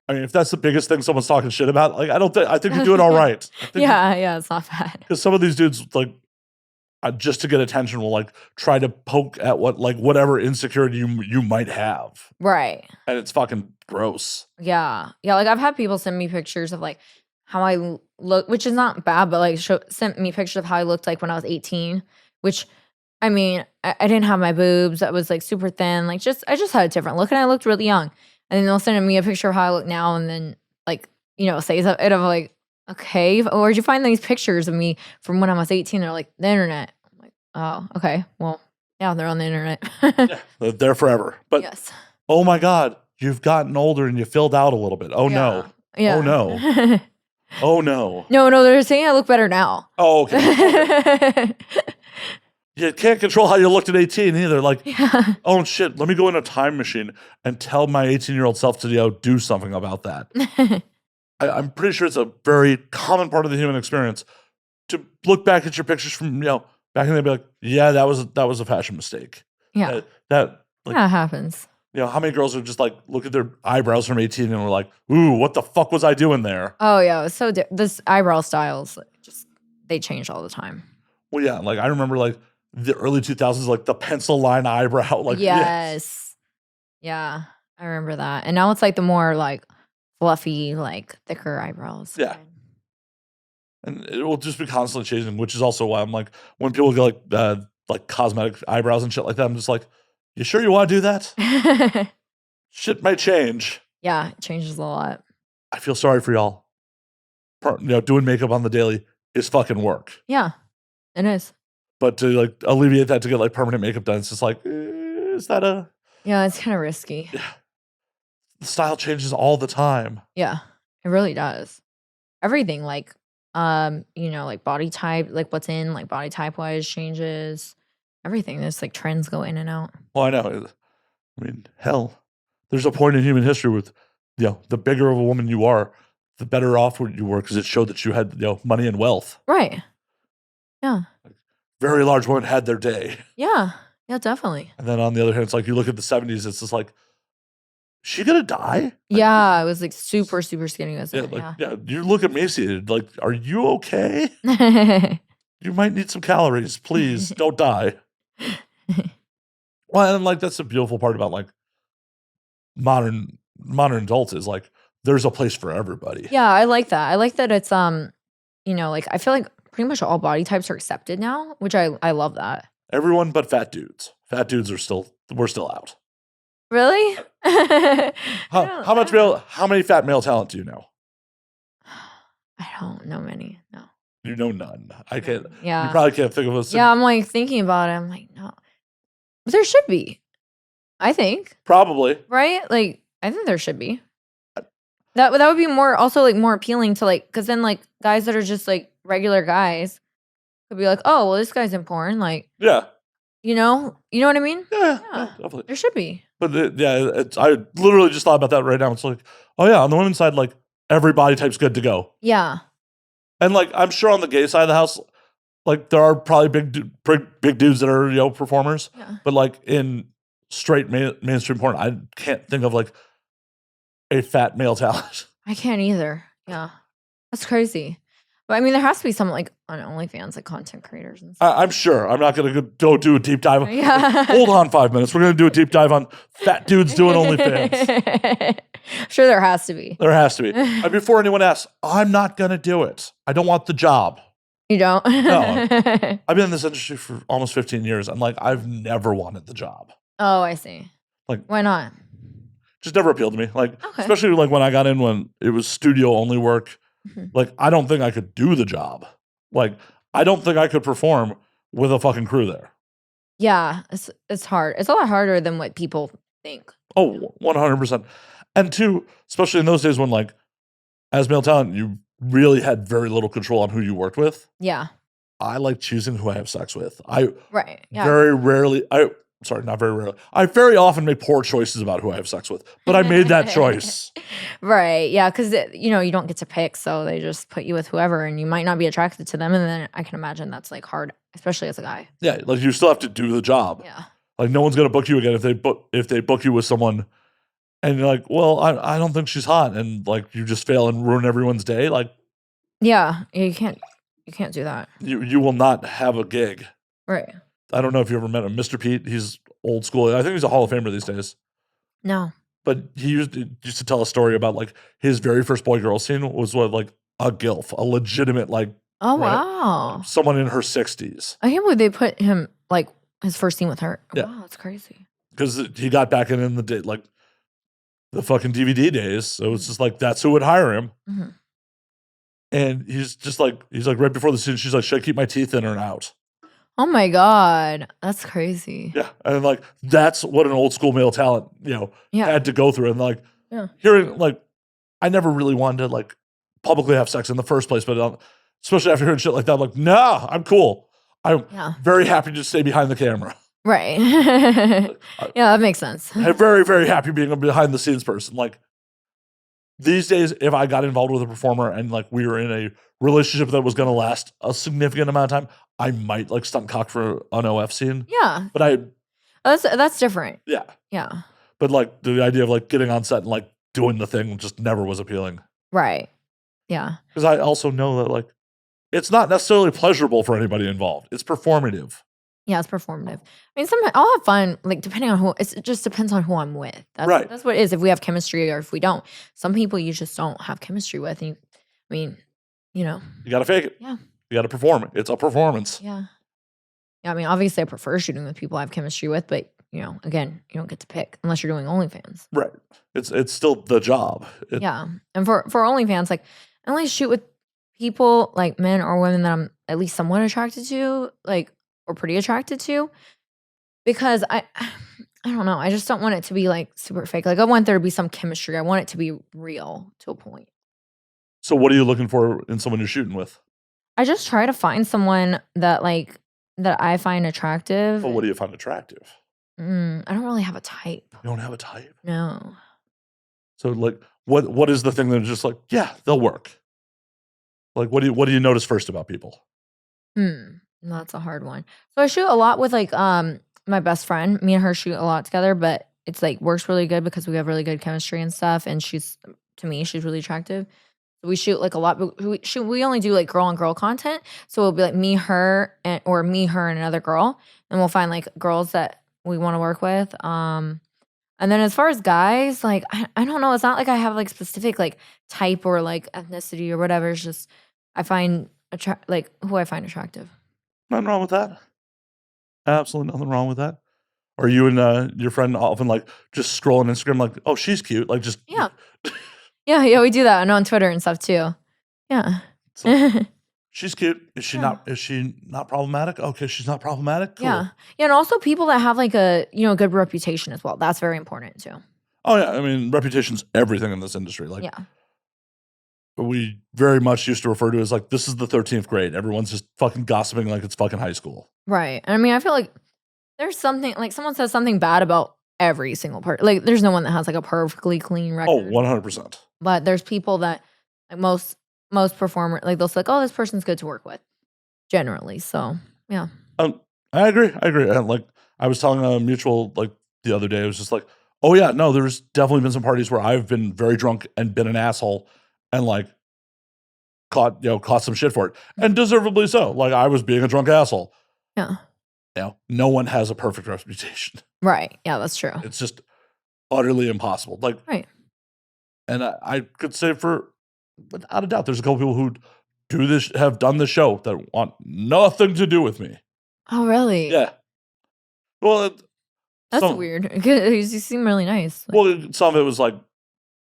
I mean, if that's the biggest thing someone's talking shit about, like, I think you're doing all right. Yeah, it's not bad. Because some of these dudes, like, just to get attention, will, like, try to poke at whatever insecurity you might have. Right. And it's fucking gross. Yeah. Yeah, like, I've had people send me pictures of, like, how I look, which is not bad, but, like, sent me pictures of how I looked like when I was 18, which, I mean, I didn't have my boobs. I was, like, super thin. Like, I just had a different look, and I looked really young. And then they'll send me a picture of how I look now and then, like, say something. And I'm like, okay, where'd you find these pictures of me from when I was 18? They're like, the internet. I'm like, oh, okay. Well, yeah, they're on the internet. Yeah, they're there forever. But, yes. Oh my God, you've gotten older and you filled out a little bit. Oh, Yeah. no. Yeah. Oh, no. Oh, no. No, they're saying I look better now. Oh, okay. You can't control how you looked at 18 either. Like, Yeah. oh, shit, let me go in a time machine and tell my 18-year-old self to do something about that. I'm pretty sure it's a very common part of the human experience to look back at your pictures from, back in the day and be like, yeah, that was a fashion mistake. Yeah. That Yeah, it happens. how many girls would just like look at their eyebrows from 18 and were like, ooh, what the fuck was I doing there? Oh, yeah. It was so this eyebrow styles, they change all the time. Well, yeah, like I remember like the early 2000s, like the pencil line eyebrow. Like, yes. Yeah, I remember that. And now it's like the more like fluffy, like thicker eyebrows. Yeah. And it will just be constantly changing, which is also why I'm like, when people get like cosmetic eyebrows and shit like that, I'm just like, you sure you want to do that? Shit might change. Yeah, it changes a lot. I feel sorry for y'all. Doing makeup on the daily is fucking work. Yeah, it is. But to like alleviate that to get like permanent makeup done, it's just like, is that a... Yeah, it's kind of risky. Yeah. The style changes all the time. Yeah, it really does. Everything like, like body type, like what's in, like body type wise changes. Everything. There's like trends go in and out. Well, I know. I mean, hell, there's a point in human history with, the bigger of a woman you are, the better off you were because it showed that you had, money and wealth. Right. Yeah. Very large women had their day. Yeah. Yeah, definitely. And then on the other hand, it's like you look at the 70s, it's just like, she gonna die? Like, yeah, it was like super, super skinny. You look emaciated. Like, are you okay? You might need some calories. Please don't die. Well, and like that's the beautiful part about like modern adults is like there's a place for everybody. Yeah, I like that. I like that it's like I feel like pretty much all body types are accepted now, which I love that. Everyone but fat dudes. Fat dudes we're still out. Really? How many fat male talent do you know? I don't know many. No. You know none. I can't. Yeah. You probably can't think of a. Yeah, I'm like thinking about it. I'm like, no. But there should be. I think. Probably. Right? Like, I think there should be. That would be more appealing to like, because then like guys that are just like regular guys could be like, oh, well, this guy's in porn. Like, yeah. You know what I mean? Yeah, definitely. There should be. But I literally just thought about that right now. It's like, oh yeah, on the women's side, like every body type's good to go. Yeah. And like, I'm sure on the gay side of the house, like there are probably big dudes that are performers. Yeah. But like in straight mainstream porn, I can't think of like a fat male talent. I can't either. Yeah, that's crazy. But I mean, there has to be some like on OnlyFans, like content creators and stuff. I'm sure. I'm not going to go do a deep dive. Yeah. Like, hold on 5 minutes. We're going to do a deep dive on fat dudes doing OnlyFans. Sure, there has to be. There has to be. And before anyone asks, I'm not going to do it. I don't want the job. You don't? No. I've been in this industry for almost 15 years. And like, I've never wanted the job. Oh, I see. Like, why not? Just never appealed to me. Like, especially like when I got in when it was studio only work. Like, I don't think I could do the job. Like, I don't think I could perform with a fucking crew there. Yeah, it's hard. It's a lot harder than what people think. Oh, 100%. And two, especially in those days when, like, as male talent, you really had very little control on who you worked with. Yeah. I like choosing who I have sex with. Right. Yeah. Very rarely, not very rarely. I very often make poor choices about who I have sex with, but I made that choice. Right. Yeah. Because, you don't get to pick. So they just put you with whoever and you might not be attracted to them. And then I can imagine that's like hard, especially as a guy. Yeah. Like you still have to do the job. Yeah. Like no one's going to book you again if they book you with someone and you're like, well, I don't think she's hot. And like you just fail and ruin everyone's day. Like, yeah, you can't do that. You will not have a gig. Right. I don't know if you ever met him. Mr. Pete, he's old school. I think he's a Hall of Famer these days. No. But he used to tell a story about like his very first boy-girl scene was like a gilf, a legitimate like. Oh, wow. Someone in her 60s. I can't believe they put him like his first scene with her. Yeah. Wow, that's crazy. Because he got back in the day, like the fucking DVD days. So it's just like, that's who would hire him. Mm-hmm. And he's like right before the scene, she's like, should I keep my teeth in or out? Oh my God. That's crazy. Yeah. And like, that's what an old school male talent, had to go through. And like, hearing, like, I never really wanted to like publicly have sex in the first place, but especially after hearing shit like that, I'm like, nah, I'm cool. I'm very happy to stay behind the camera. Right. Yeah, that makes sense. I'm very, very happy being a behind the scenes person. Like, these days, if I got involved with a performer and like we were in a relationship that was going to last a significant amount of time, I might like stunt cock for an OF scene. Yeah. But That's different. yeah. Yeah. But like the idea of like getting on set and like doing the thing just never was appealing. Right. Yeah. Because I also know that like it's not necessarily pleasurable for anybody involved. It's performative. Yeah, it's performative. I mean, sometimes I'll have fun, like depending on who. It just depends on who I'm with. Right. That's what it is. If we have chemistry or if we don't. Some people you just don't have chemistry with. And I mean, you know. You got to fake it. Yeah. You got to perform it. It's a performance. Yeah. Yeah. I mean, obviously, I prefer shooting with people I have chemistry with, but you know, again, you don't get to pick unless you're doing OnlyFans. Right. It's still the job. Yeah. And for OnlyFans, like I only shoot with people like men or women that I'm at least somewhat attracted to, like or pretty attracted to, because I don't know. I just don't want it to be like super fake. Like I want there to be some chemistry. I want it to be real to a point. So what are you looking for in someone you're shooting with? I just try to find someone that I find attractive. Well, what do you find attractive? I don't really have a type. You don't have a type? No. So like what is the thing that's just like, yeah, they'll work? Like what do you notice first about people? That's a hard one. So I shoot a lot with like my best friend. Me and her shoot a lot together, but it's like works really good because we have really good chemistry and stuff. And she's really attractive. So we shoot like a lot. But we only do like girl on girl content. So it'll be like me, her, or me, her, and another girl. And we'll find like girls that we want to work with. And then as far as guys, like I don't know. It's not like I have like specific like type or like ethnicity or whatever. It's just I find like who I find attractive. Nothing wrong with that. Absolutely nothing wrong with that. Are you and your friend often like just scrolling Instagram like, oh, she's cute, like just Yeah. yeah, we do that and on Twitter and stuff too. Yeah. She's cute. Is she not problematic? Okay, she's not problematic. Cool. Yeah, and also people that have like a good reputation as well. That's very important too. Oh yeah, I mean reputation's everything in this industry. Like we very much used to refer to it as like this is the 13th grade. Everyone's just fucking gossiping like it's fucking high school. Right. And I mean, I feel like there's something like someone says something bad about every single part. Like there's no one that has like a perfectly clean record. Oh, 100%. But there's people that like most performers like they'll say like, oh, this person's good to work with generally. So yeah. I agree. And like I was telling a mutual like the other day, it was just like, oh yeah, no, there's definitely been some parties where I've been very drunk and been an asshole and like caught some shit for it. And deservedly so. Like I was being a drunk asshole. Yeah. No one has a perfect reputation. Right. Yeah, that's true. It's just utterly impossible. Like right. And I could say without a doubt, there's a couple people who have done the show that want nothing to do with me. Oh, really? Yeah. Well, that's weird. You seem really nice. Well, some of it was like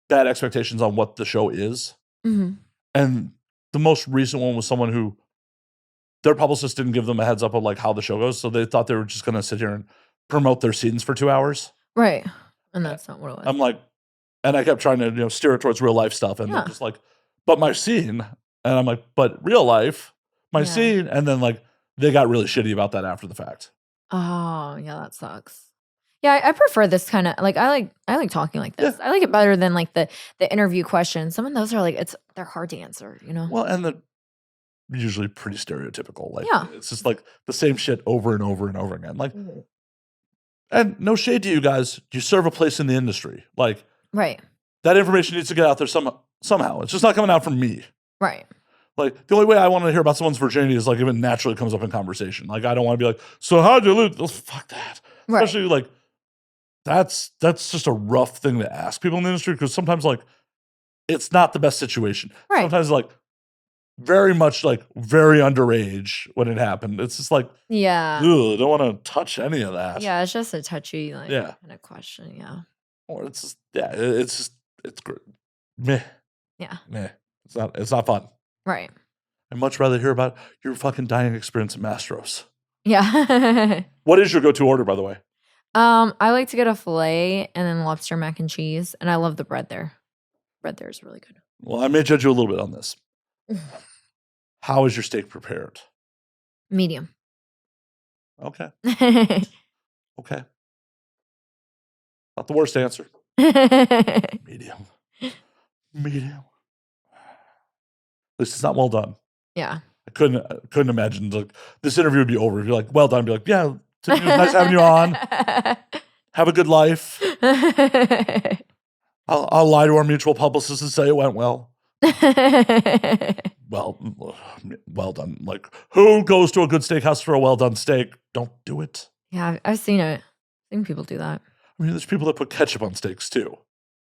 bad expectations on what the show is. Mm-hmm. And the most recent one was someone who their publicist didn't give them a heads up of like how the show goes. So they thought they were just going to sit here and promote their scenes for 2 hours. Right. And that's not what it was. I'm like, and I kept trying to steer it towards real life stuff. And they're just like, but my scene. And I'm like, but real life, my scene. And then like they got really shitty about that after the fact. Oh, yeah, that sucks. Yeah, I prefer this kind of like I like talking like this. Yeah. I like it better than like the interview questions. Some of those are like they're hard to answer, Well, and they're usually pretty stereotypical. Like it's just like the same shit over and over and over again. Like and no shade to you guys. You serve a place in the industry. Like right. That information needs to get out there somehow. It's just not coming out from me. Right. Like the only way I want to hear about someone's virginity is like if it naturally comes up in conversation. Like I don't want to be like, so how'd you lose? Oh, fuck that. Right. Especially like that's just a rough thing to ask people in the industry because sometimes like it's not the best situation. Right. Sometimes like very much like very underage when it happened. It's just like don't want to touch any of that. Yeah, it's just a touchy kind of question. Yeah. Or it's just it's great. Meh. Yeah. Meh. It's not fun. Right. I'd much rather hear about your fucking dining experience at Mastro's. Yeah. What is your go-to order, by the way? I like to get a filet and then lobster mac and cheese, and I love the bread there. Bread there is really good. Well, I may judge you a little bit on this. How is your steak prepared? Medium. Okay. Okay. Not the worst answer. Medium. Medium. At least it's not well done. Yeah. I couldn't imagine like this interview would be over. You're like, well done. Be like, yeah, Tiffany, it was nice having you on. Have a good life. I'll lie to our mutual publicist and say it went well. Well done. Like, who goes to a good steakhouse for a well done steak? Don't do it. Yeah, I've seen it. I've seen people do that. I mean, there's people that put ketchup on steaks too.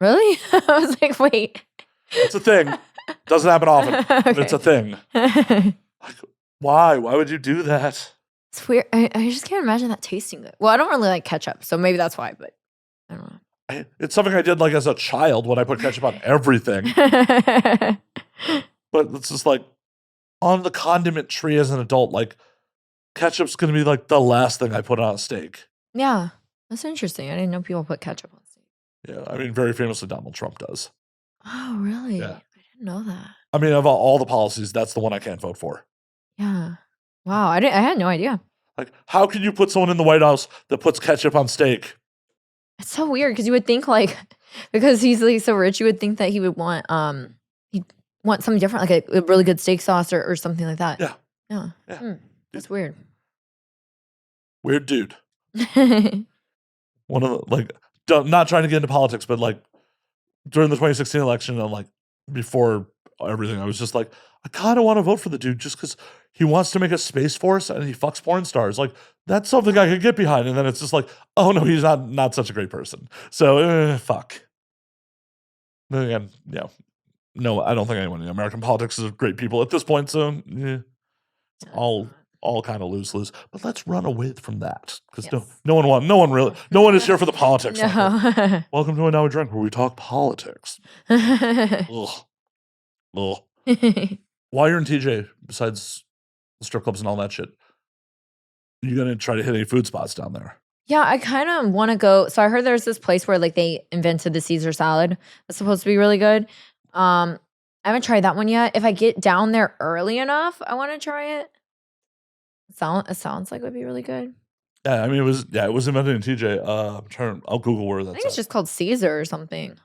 Really? I was like, wait. It's a thing. Doesn't happen often, but it's a thing. Like, why? Why would you do that? It's weird. I just can't imagine that tasting good. Well, I don't really like ketchup, so maybe that's why, but I don't know. It's something I did like as a child when I put ketchup on everything. But it's just like on the condiment tree as an adult, like ketchup's going to be like the last thing I put on a steak. Yeah, that's interesting. I didn't know people put ketchup on steak. Yeah, I mean, very famously, Donald Trump does. Oh, really? Yeah. I didn't know that. I mean, of all the policies, that's the one I can't vote for. Yeah. Wow, I had no idea. Like, how can you put someone in the White House that puts ketchup on steak? It's so weird because you would think like because he's like so rich, you would think that he would want he'd want something different, like a really good steak sauce or something like that. Yeah. Yeah. Yeah. That's weird. Weird dude. One of the, like, not trying to get into politics, but like during the 2016 election and like before everything, I was just like, I kind of want to vote for the dude just because he wants to make a space force and he fucks porn stars. Like, that's something I could get behind. And then it's just like, oh no, he's not such a great person. So, fuck. Then again, yeah. No, I don't think anyone in American politics is great people at this point. So, yeah, it's all kind of lose-lose. But let's run away from that because no one is here for the politics. No. Welcome to a Now We Drink, where we talk politics. Ugh. Ugh. While you're in TJ, besides the strip clubs and all that shit, you gonna try to hit any food spots down there? Yeah, I kind of want to go. So I heard there's this place where like they invented the Caesar salad. It's supposed to be really good. I haven't tried that one yet. If I get down there early enough, I want to try it. It sounds like it would be really good. Yeah, I mean it was invented in TJ. I'll Google where that's. I think it's just called Caesar or something.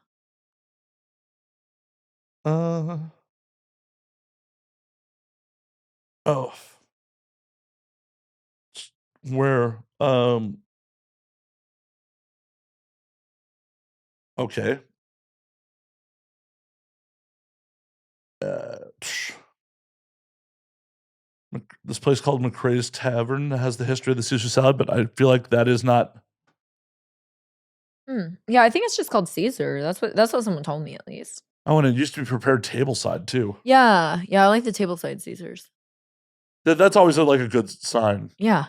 Oh. Where okay. This place called McCrae's Tavern has the history of the Caesar salad, but I feel like that is not. Yeah, I think it's just called Caesar. That's what someone told me at least. Oh, and it used to be prepared tableside too. Yeah, I like the tableside Caesars. That's always like a good sign. Yeah.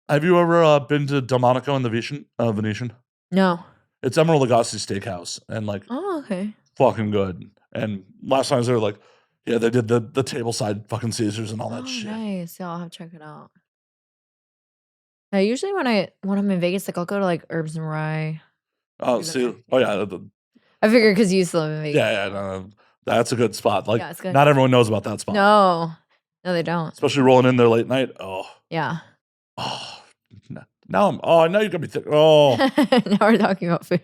Have you ever been to Delmonico in the Venetian? No. It's Emerald Lagasse Steakhouse, and like, oh, okay, fucking good. And last time I was there, like, yeah, they did the tableside fucking Caesars and all that shit. Nice. Yeah, I'll have to check it out. Usually when I'm in Vegas, like I'll go to like Herbs and Rye. Oh, see, oh yeah. I figured because you used to live in Vegas. Yeah, no, that's a good spot. Like, it's good. Not everyone knows about that spot. No, they don't. Especially rolling in there late night. Oh. Yeah. Oh, now you're gonna be thick. Oh. Now we're talking about food.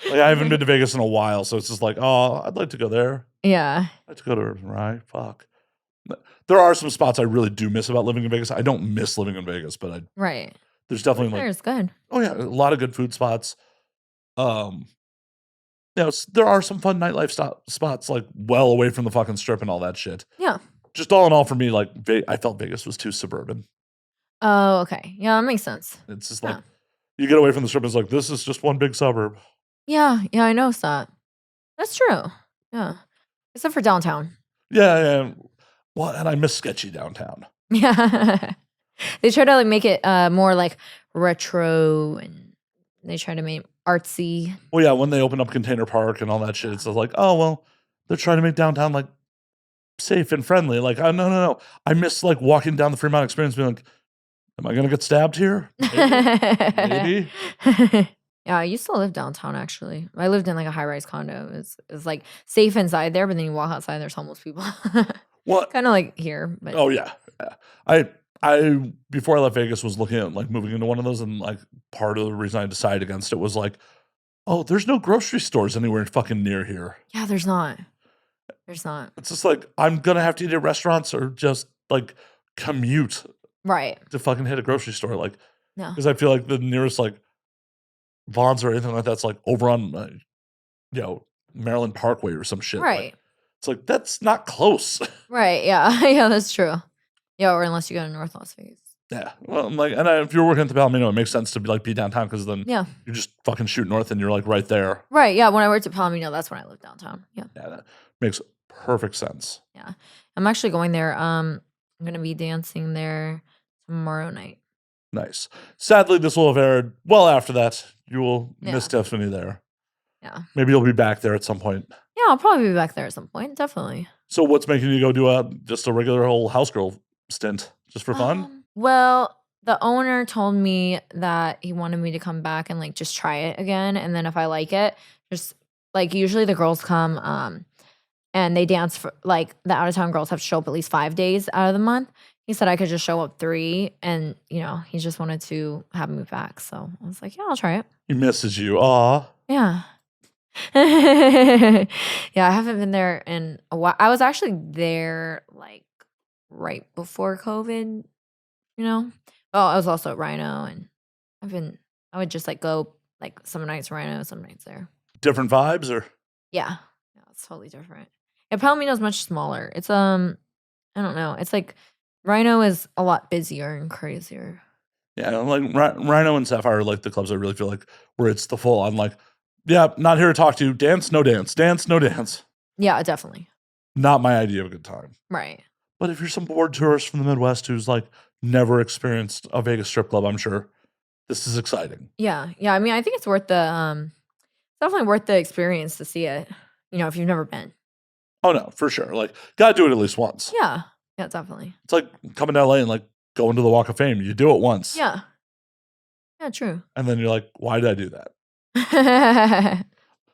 Like, I haven't been to Vegas in a while, so it's just like, oh, I'd like to go there. Yeah. I'd like to go to Herbs and Rye. Fuck. There are some spots I really do miss about living in Vegas. I don't miss living in Vegas, but right. There's definitely like, it's good. Oh yeah, a lot of good food spots. There are some fun nightlife spots like well away from the fucking strip and all that shit. Yeah. Just all in all, for me, like I felt Vegas was too suburban. Oh, okay. Yeah, that makes sense. It's just like you get away from the strip, it's like this is just one big suburb. Yeah, I know that. That's true. Yeah, except for downtown. Yeah. Well, and I miss sketchy downtown. Yeah. They try to like make it more like retro, and they try to make artsy. Well, yeah, when they open up Container Park and all that shit, it's like, oh well, they're trying to make downtown like safe and friendly. Like, oh, no. I miss like walking down the Fremont Experience, being like, am I gonna get stabbed here? Maybe. Yeah, I used to live downtown actually. I lived in like a high-rise condo. It's like safe inside there, but then you walk outside, there's homeless people. What? Kind of like here, but oh yeah. I before I left Vegas was looking at like moving into one of those, and like part of the reason I decided against it was like, Oh, there's no grocery stores anywhere fucking near here. Yeah, there's not. There's not. It's just like, I'm gonna have to eat at restaurants or just, like, commute Right. to fucking hit a grocery store, like, No. because I feel like the nearest, like, Vons or anything like that's, like, over on, you know, Maryland Parkway or some shit. Right. Like, it's like, that's not close. Right. Yeah. Yeah, that's true. Yeah, or unless you go to North Las Vegas. Yeah. Well, I'm like, and if you're working at the Palomino, it makes sense to be, like, be downtown because then Yeah. you just fucking shoot north and you're, like, right there. Right. Yeah. When I worked at Palomino, that's when I lived downtown. Yeah. Yeah, that makes perfect sense. Yeah. I'm actually going there. I'm gonna be dancing there tomorrow night. Nice. Sadly, this will have aired well after that. You will miss Yeah. Tiffany there. Yeah. Maybe you'll be back there at some point. Yeah, I'll probably be back there at some point. Definitely. So what's making you go do just a regular whole house girl stint just for fun? Well, the owner told me that he wanted me to come back and like just try it again, and then if I like it, just like usually the girls come and they dance for like the out of town girls have to show up at least 5 days out of the month. He said I could just show up 3, and he just wanted to have me back. So I was like, yeah, I'll try it. He misses you. Aw. Yeah. Yeah, I haven't been there in a while. I was actually there like right before COVID, Oh, I was also at Rhino, and I would just like go like some nights Rhino, some nights there. Different vibes or? Yeah. Yeah, it's totally different. Yeah, Palomino's much smaller. It's I don't know. It's like Rhino is a lot busier and crazier. Yeah, like Rhino and Sapphire are like the clubs I really feel like where it's the full on like, yeah, not here to talk to you. Dance, no dance. Dance, no dance. Yeah, definitely. Not my idea of a good time. Right. But if you're some bored tourist from the Midwest who's like never experienced a Vegas strip club, I'm sure this is exciting. Yeah. Yeah. I mean, I think it's worth definitely worth the experience to see it, if you've never been. Oh no, for sure. Like, gotta do it at least once. Yeah. Yeah, definitely. It's like coming to LA and like going to the Walk of Fame. You do it once. Yeah. Yeah, true. And then you're like, why did I do that?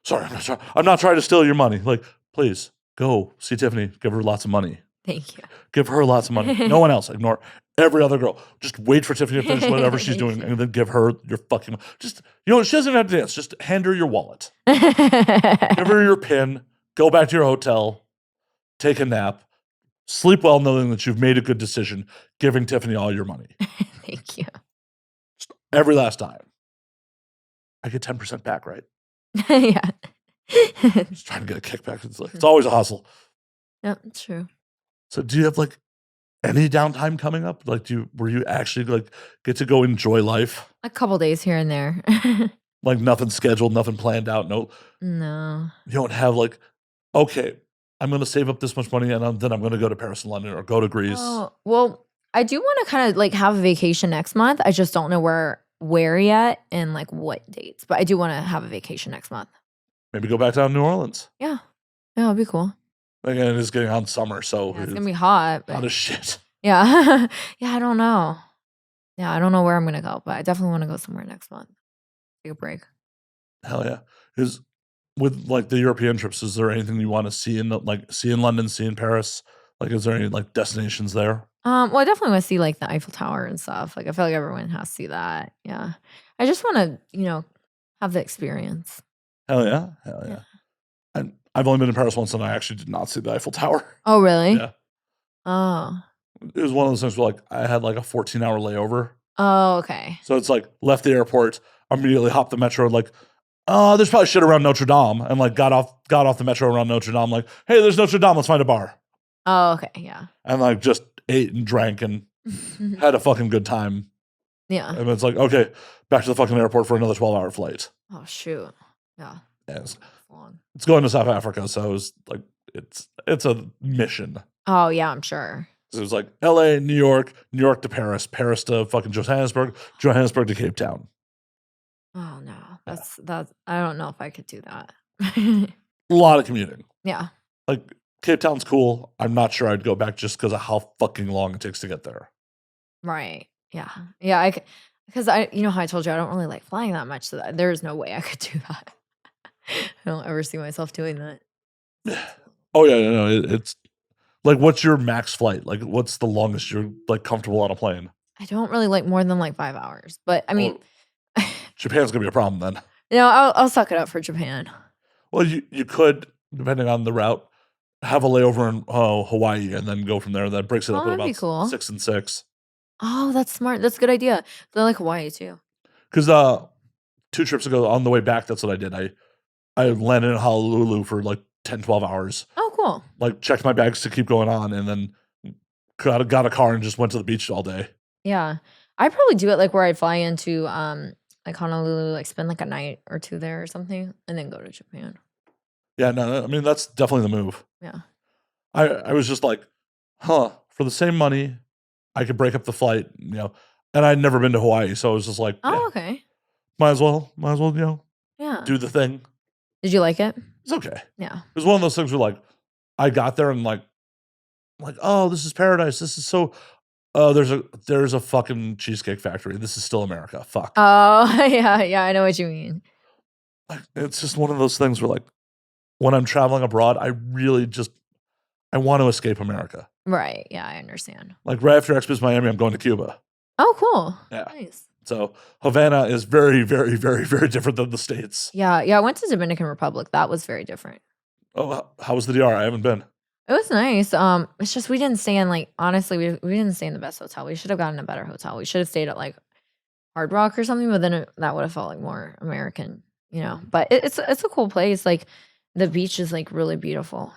Sorry, I'm not trying to steal your money. Like, please go see Tiffany. Give her lots of money. Thank you. Give her lots of money. No one else. Ignore every other girl. Just wait for Tiffany to finish whatever she's doing and then give her your fucking just she doesn't even have to dance. Just hand her your wallet. Give her your PIN. Go back to your hotel. Take a nap. Sleep well knowing that you've made a good decision giving Tiffany all your money. Thank you. Just every last time. I get 10% back, right? Yeah. Just trying to get a kickback. It's always a hustle. Yeah, true. So do you have like any downtime coming up? Like were you actually like get to go enjoy life? A couple days here and there. Like nothing scheduled, nothing planned out. No. You don't have like, okay, I'm going to save up this much money and then I'm going to go to Paris and London or go to Greece. Oh, well, I do want to kind of like have a vacation next month. I just don't know where yet and like what dates, but I do want to have a vacation next month. Maybe go back down to New Orleans. Yeah. Yeah, it'd be cool. Again, it is getting on summer, so yeah, it's gonna be hot. Hot as shit. Yeah. Yeah, I don't know. Yeah, I don't know where I'm gonna go, but I definitely want to go somewhere next month. Take a break. Hell yeah. Is with like the European trips, is there anything you want to see in London, see in Paris? Like, is there any like destinations there? Well, I definitely want to see like the Eiffel Tower and stuff. Like, I feel like everyone has to see that. Yeah. I just want to, have the experience. Hell yeah. Hell yeah. I've only been in Paris once and I actually did not see the Eiffel Tower. Oh, really? Yeah. Oh. It was one of those things where like I had like a 14-hour layover. Oh, okay. So it's like left the airport, immediately hopped the metro, like, there's probably shit around Notre Dame, and like got off the metro around Notre Dame, like, hey, there's Notre Dame, let's find a bar. Oh, okay, yeah. And like just ate and drank and had a fucking good time. Yeah. And it's like, okay, back to the fucking airport for another 12-hour flight. Oh shoot. Yeah. Yeah, Long. it's going to South Africa, so it was like it's a mission. Oh yeah, I'm sure. So it was like LA, New York to Paris, Paris to fucking Johannesburg, Johannesburg to Cape Town. Oh no. That's I don't know if I could do that. A lot of commuting. Yeah. Like Cape Town's cool. I'm not sure I'd go back just because of how fucking long it takes to get there. Right. Yeah. Yeah. Because how I told you I don't really like flying that much, so there is no way I could do that. I don't ever see myself doing that. Oh yeah, no, it's like, what's your max flight? Like, what's the longest you're like comfortable on a plane? I don't really like more than like 5 hours, but I mean, Japan's gonna be a problem then. I'll suck it up for Japan. Well, you could, depending on the route, have a layover in Hawaii and then go from there. That breaks it up at That'd be about cool. 6 and 6. Oh, that's smart. That's a good idea. I like Hawaii too. Because 2 trips ago on the way back, that's what I did. I landed in Honolulu for like 10, 12 hours. Oh, cool. Like checked my bags to keep going on, and then got a car and just went to the beach all day. Yeah. I'd probably do it like where I'd fly into like Honolulu, like spend like a night or 2 there or something, and then go to Japan. Yeah, no, I mean that's definitely the move. Yeah. I was just like, for the same money, I could break up the flight, and I'd never been to Hawaii, so I was just like, Oh, yeah, okay. might as well, Yeah. do the thing. Did you like it? It's okay. Yeah. It was one of those things where like I got there and like, oh, this is paradise. This is so. Oh, there's a fucking Cheesecake Factory. This is still America. Fuck. Oh, yeah, I know what you mean. Like, it's just one of those things where like when I'm traveling abroad, I really just I want to escape America. Right. Yeah, I understand. Like right after Expos Miami, I'm going to Cuba. Oh, cool. Yeah. Nice. So Havana is very, very, very, very different than the States. Yeah, I went to Dominican Republic. That was very different. Oh, how was the DR? I haven't been. It was nice. It's just we didn't stay in like honestly, we didn't stay in the best hotel. We should have gotten a better hotel. We should have stayed at like Hard Rock or something, but then that would have felt like more American, But it's a cool place. Like the beach is like really beautiful.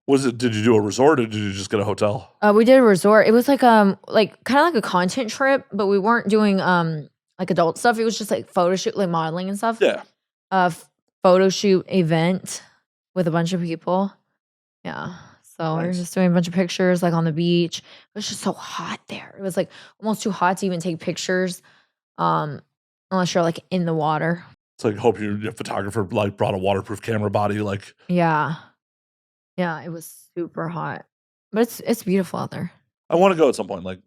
Did you do a resort or did you just get a hotel? We did a resort. It was like kind of like a content trip, but we weren't doing like adult stuff. It was just like photo shoot, like modeling and stuff. Yeah. Photo shoot event with a bunch of people. Yeah. So we were just doing a bunch of pictures like on the beach. It was just so hot there. It was like almost too hot to even take pictures. Unless you're like in the water. It's like hope your photographer like brought a waterproof camera body. Like yeah, it was super hot, but it's beautiful out there. I want to go at some point. Like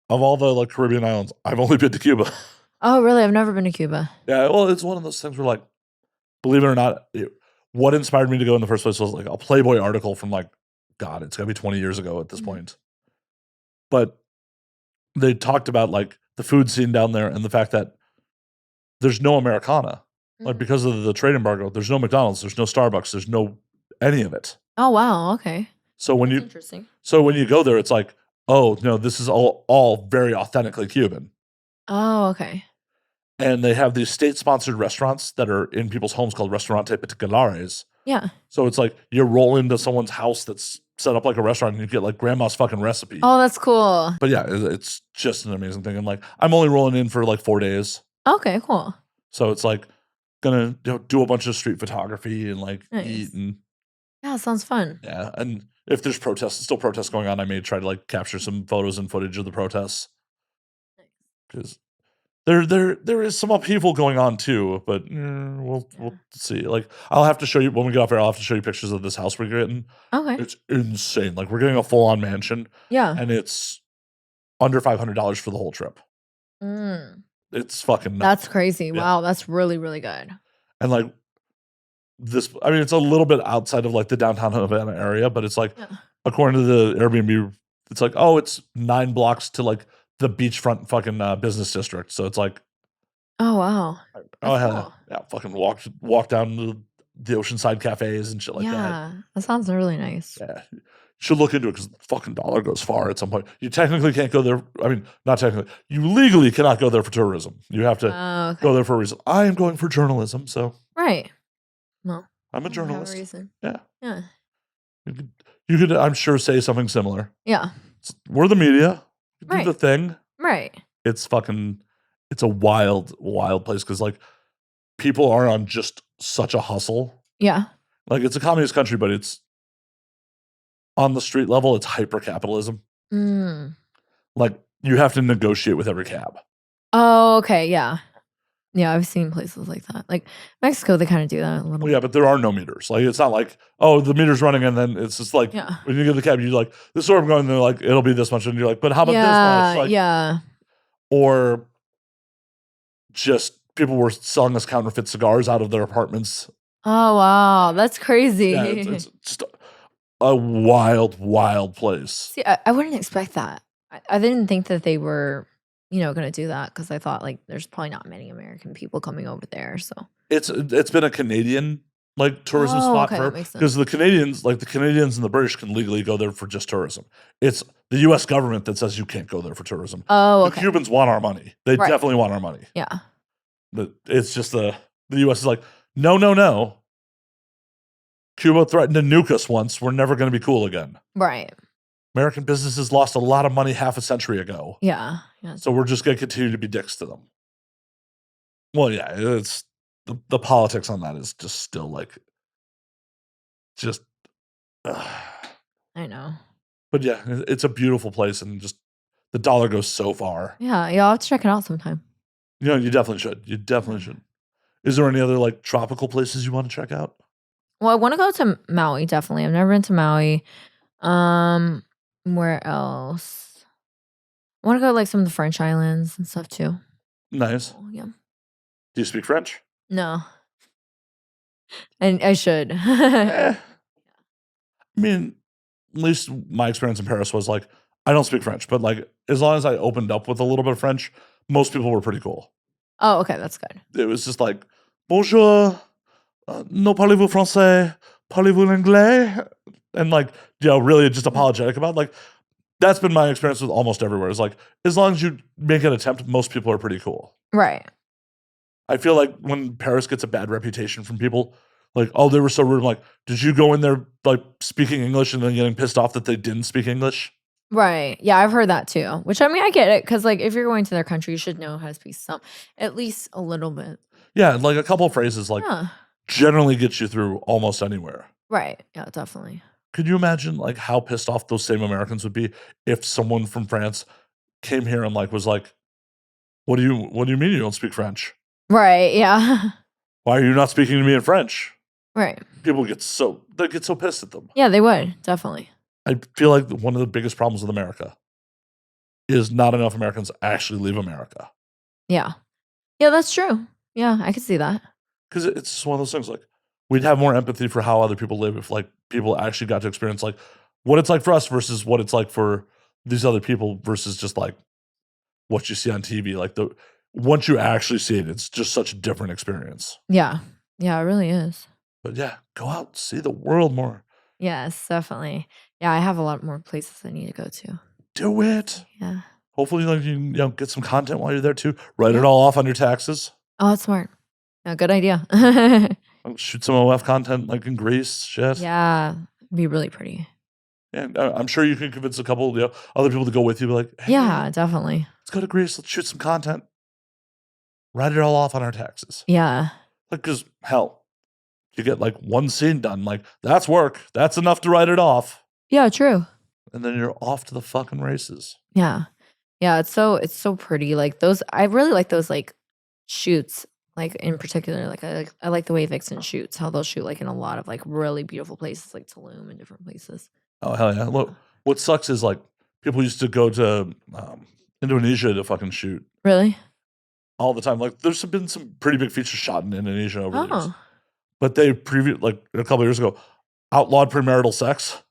of all the like Caribbean islands, I've only been to Cuba. Oh, really? I've never been to Cuba. Yeah, well, it's one of those things where like, believe it or not, what inspired me to go in the first place was like a Playboy article from like, God, it's gotta be 20 years ago at this point. But they talked about like the food scene down there and the fact that there's no Americana. Like because of the trade embargo, there's no McDonald's, there's no Starbucks, there's no any of it. Oh wow, okay. So when That's interesting. So when you go there, it's like, oh no, this is all very authentically Cuban. Oh, okay. And they have these state-sponsored restaurants that are in people's homes called Restaurante Particulares. Yeah. So it's like you roll into someone's house that's set up like a restaurant and you get like grandma's fucking recipe. Oh, that's cool. But yeah, it's just an amazing thing. And like I'm only rolling in for like 4 days. Okay, cool. So it's like gonna do a bunch of street photography and like eat and yeah, sounds fun. Yeah, and if there's still protests going on, I may try to like capture some photos and footage of the protests. Because there is some upheaval going on too, but we'll see. Like I'll have to show you when we get off air. I'll have to show you pictures of this house we're getting. Okay, it's insane. Like we're getting a full on mansion. Yeah, and it's under $500 for the whole trip. It's fucking nuts. That's crazy. Yeah. Wow, that's really really good. And like this, I mean, it's a little bit outside of like the downtown Havana area, but it's like according to the Airbnb, it's like it's 9 blocks to like the beachfront fucking business district. So it's like, oh wow, cool. Yeah, fucking walk down to the oceanside cafes and shit like that. Yeah, that sounds really nice. Yeah, you should look into it because the fucking dollar goes far at some point. You technically can't go there. I mean, not technically. You legally cannot go there for tourism. You have to go there for a reason. I am going for journalism, so right. Well, I'm a journalist. Reason. Yeah. Yeah. You could, I'm sure, say something similar. Yeah. We're the media. Do Right. the thing. Right. It's a wild, wild place because like people are on just such a hustle. Yeah. Like it's a communist country, but it's on the street level, it's hyper capitalism. Like you have to negotiate with every cab. Oh, okay. Yeah. Yeah, I've seen places like that. Like Mexico, they kind of do that a little. Well, yeah, but there are no meters. Like it's not like, oh, the meter's running, and then it's just like when you get the cab, you're like, this is where I'm going. And they're like, it'll be this much, and you're like, but how about this much? Like, yeah. Or just people were selling us counterfeit cigars out of their apartments. Oh wow, that's crazy. Yeah, it's just a wild, wild place. See, I wouldn't expect that. I didn't think that they were going to do that because I thought like there's probably not many American people coming over there. So It's been a Canadian like tourism spot okay, for that makes sense. because the Canadians and the British can legally go there for just tourism. It's the U.S. government that says you can't go there for tourism. Oh, The okay. Cubans want our money. They Right. definitely want our money. Yeah. But it's just the U.S. is like, no. Cuba threatened to nuke us once. We're never going to be cool again. Right. American businesses lost a lot of money half a century ago. Yeah. So we're just going to continue to be dicks to them. Well, yeah, it's the politics on that is just still like, just. I know. But yeah, it's a beautiful place, and just the dollar goes so far. Yeah. Yeah. I'll have to check it out sometime. You definitely should. You definitely should. Is there any other like tropical places you want to check out? Well, I want to go to Maui. Definitely. I've never been to Maui. Where else? I want to go to like some of the French islands and stuff too. Nice. Oh, yeah. Do you speak French? No. And I should. I mean, at least my experience in Paris was like, I don't speak French, but like as long as I opened up with a little bit of French, most people were pretty cool. Oh, okay, that's good. It was just like, bonjour, no parlez-vous français, parlez-vous l'anglais? And like, really just apologetic about like, that's been my experience with almost everywhere. It's like, as long as you make an attempt, most people are pretty cool. Right. I feel like when Paris gets a bad reputation from people, like, oh, they were so rude. I'm like, did you go in there like speaking English and then getting pissed off that they didn't speak English? Right. Yeah, I've heard that too. Which I mean, I get it because like if you're going to their country, you should know how to speak at least a little bit. Yeah, like a couple of phrases like generally gets you through almost anywhere. Right. Yeah, definitely. Could you imagine like how pissed off those same Americans would be if someone from France came here and like was like, what do you mean you don't speak French? Right. Yeah. Why are you not speaking to me in French? Right. People get so pissed at them. Yeah, they would definitely. I feel like one of the biggest problems with America is not enough Americans actually leave America. Yeah. Yeah, that's true. Yeah, I could see that. Because it's just one of those things like we'd have more empathy for how other people live if like people actually got to experience like what it's like for us versus what it's like for these other people versus just like what you see on TV. Like once you actually see it, it's just such a different experience. Yeah. Yeah, it really is. But yeah, go out, see the world more. Yes, definitely. Yeah, I have a lot more places I need to go to. Do it. Yeah. Hopefully, like you get some content while you're there too. Write it all off on your taxes. Oh, that's smart. Yeah, good idea. Shoot some OF content like in Greece, shit. Yeah, it'd be really pretty. Yeah, I'm sure you can convince a couple other people to go with you. Be like, hey, yeah, definitely. Let's go to Greece. Let's shoot some content. Write it all off on our taxes. Yeah. Like, because hell, you get like one scene done. Like, that's work. That's enough to write it off. Yeah, true. And then you're off to the fucking races. Yeah. Yeah, it's so pretty. Like those, I really like those like shoots. Like in particular, like I like the way Vixen shoots. How they'll shoot like in a lot of like really beautiful places, like Tulum and different places. Oh hell yeah! Look, what sucks is like people used to go to Indonesia to fucking shoot. Really? All the time. Like there's been some pretty big features shot in Indonesia over the years. Oh. But they like a couple of years ago outlawed premarital sex.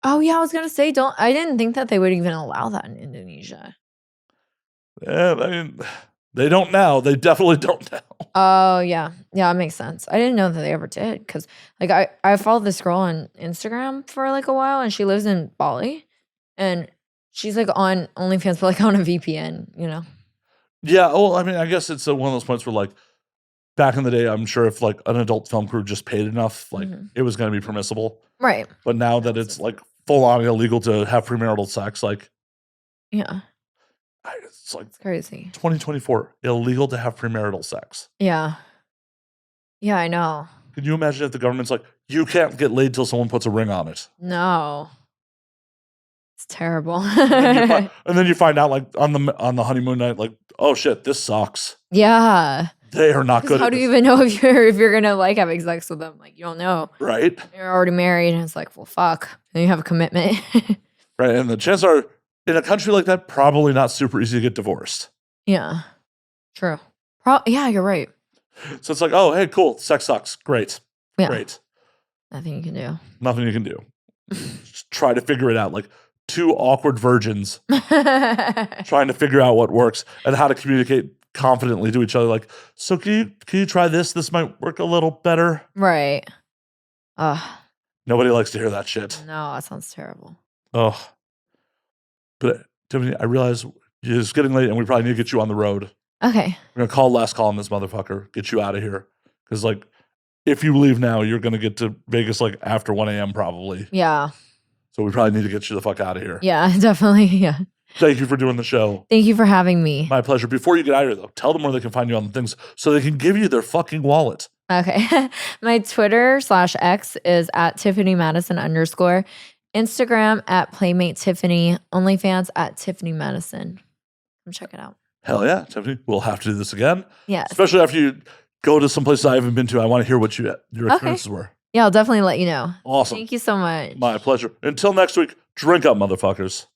Oh yeah, I was gonna say I didn't think that they would even allow that in Indonesia. Yeah, I mean, they don't now. They definitely don't now. Oh yeah, yeah, it makes sense. I didn't know that they ever did because like I followed this girl on Instagram for like a while, and she lives in Bali, and she's like on OnlyFans, but like on a VPN, you know. Yeah, well, I mean, I guess it's one of those points where like back in the day, I'm sure if like an adult film crew just paid enough, like it was going to be permissible, right? But now that it's like full on illegal to have premarital sex, like yeah. It's like it's crazy. 2024, illegal to have premarital sex. Yeah. Yeah, I know. Can you imagine if the government's like, you can't get laid till someone puts a ring on it? No. It's terrible. and then you find out like on the honeymoon night, like, oh shit, this sucks. Yeah. They are not good. How do you even know if you're gonna like having sex with them? Like you don't know. Right. You're already married and it's like, well fuck. And you have a commitment. Right. And the chances are in a country like that, probably not super easy to get divorced. Yeah. True. Yeah, you're right. So it's like, oh, hey, cool. Sex sucks. Great. Yeah. Great. Nothing you can do. Nothing you can do. Just try to figure it out. Like, two awkward virgins trying to figure out what works and how to communicate confidently to each other. Like, so can you try this? This might work a little better. Right. Ugh. Nobody likes to hear that shit. No, that sounds terrible. Oh. But Tiffany, I realize it's getting late and we probably need to get you on the road. Okay. We're going to call last call on this motherfucker, get you out of here. Because, like, if you leave now, you're going to get to Vegas, like, after 1 a.m. probably. Yeah. So we probably need to get you the fuck out of here. Yeah, definitely. Yeah. Thank you for doing the show. Thank you for having me. My pleasure. Before you get out of here, though, tell them where they can find you on the things so they can give you their fucking wallet. Okay. My Twitter/X is at Tiffani Madison _. Instagram at Playmate Tiffany. OnlyFans at Tiffani Madison. Come check it out. Hell yeah, Tiffany. We'll have to do this again. Yes. Especially after you go to some places I haven't been to. I want to hear what your experiences were. Yeah, I'll definitely let you know. Awesome. Thank you so much. My pleasure. Until next week, drink up, motherfuckers.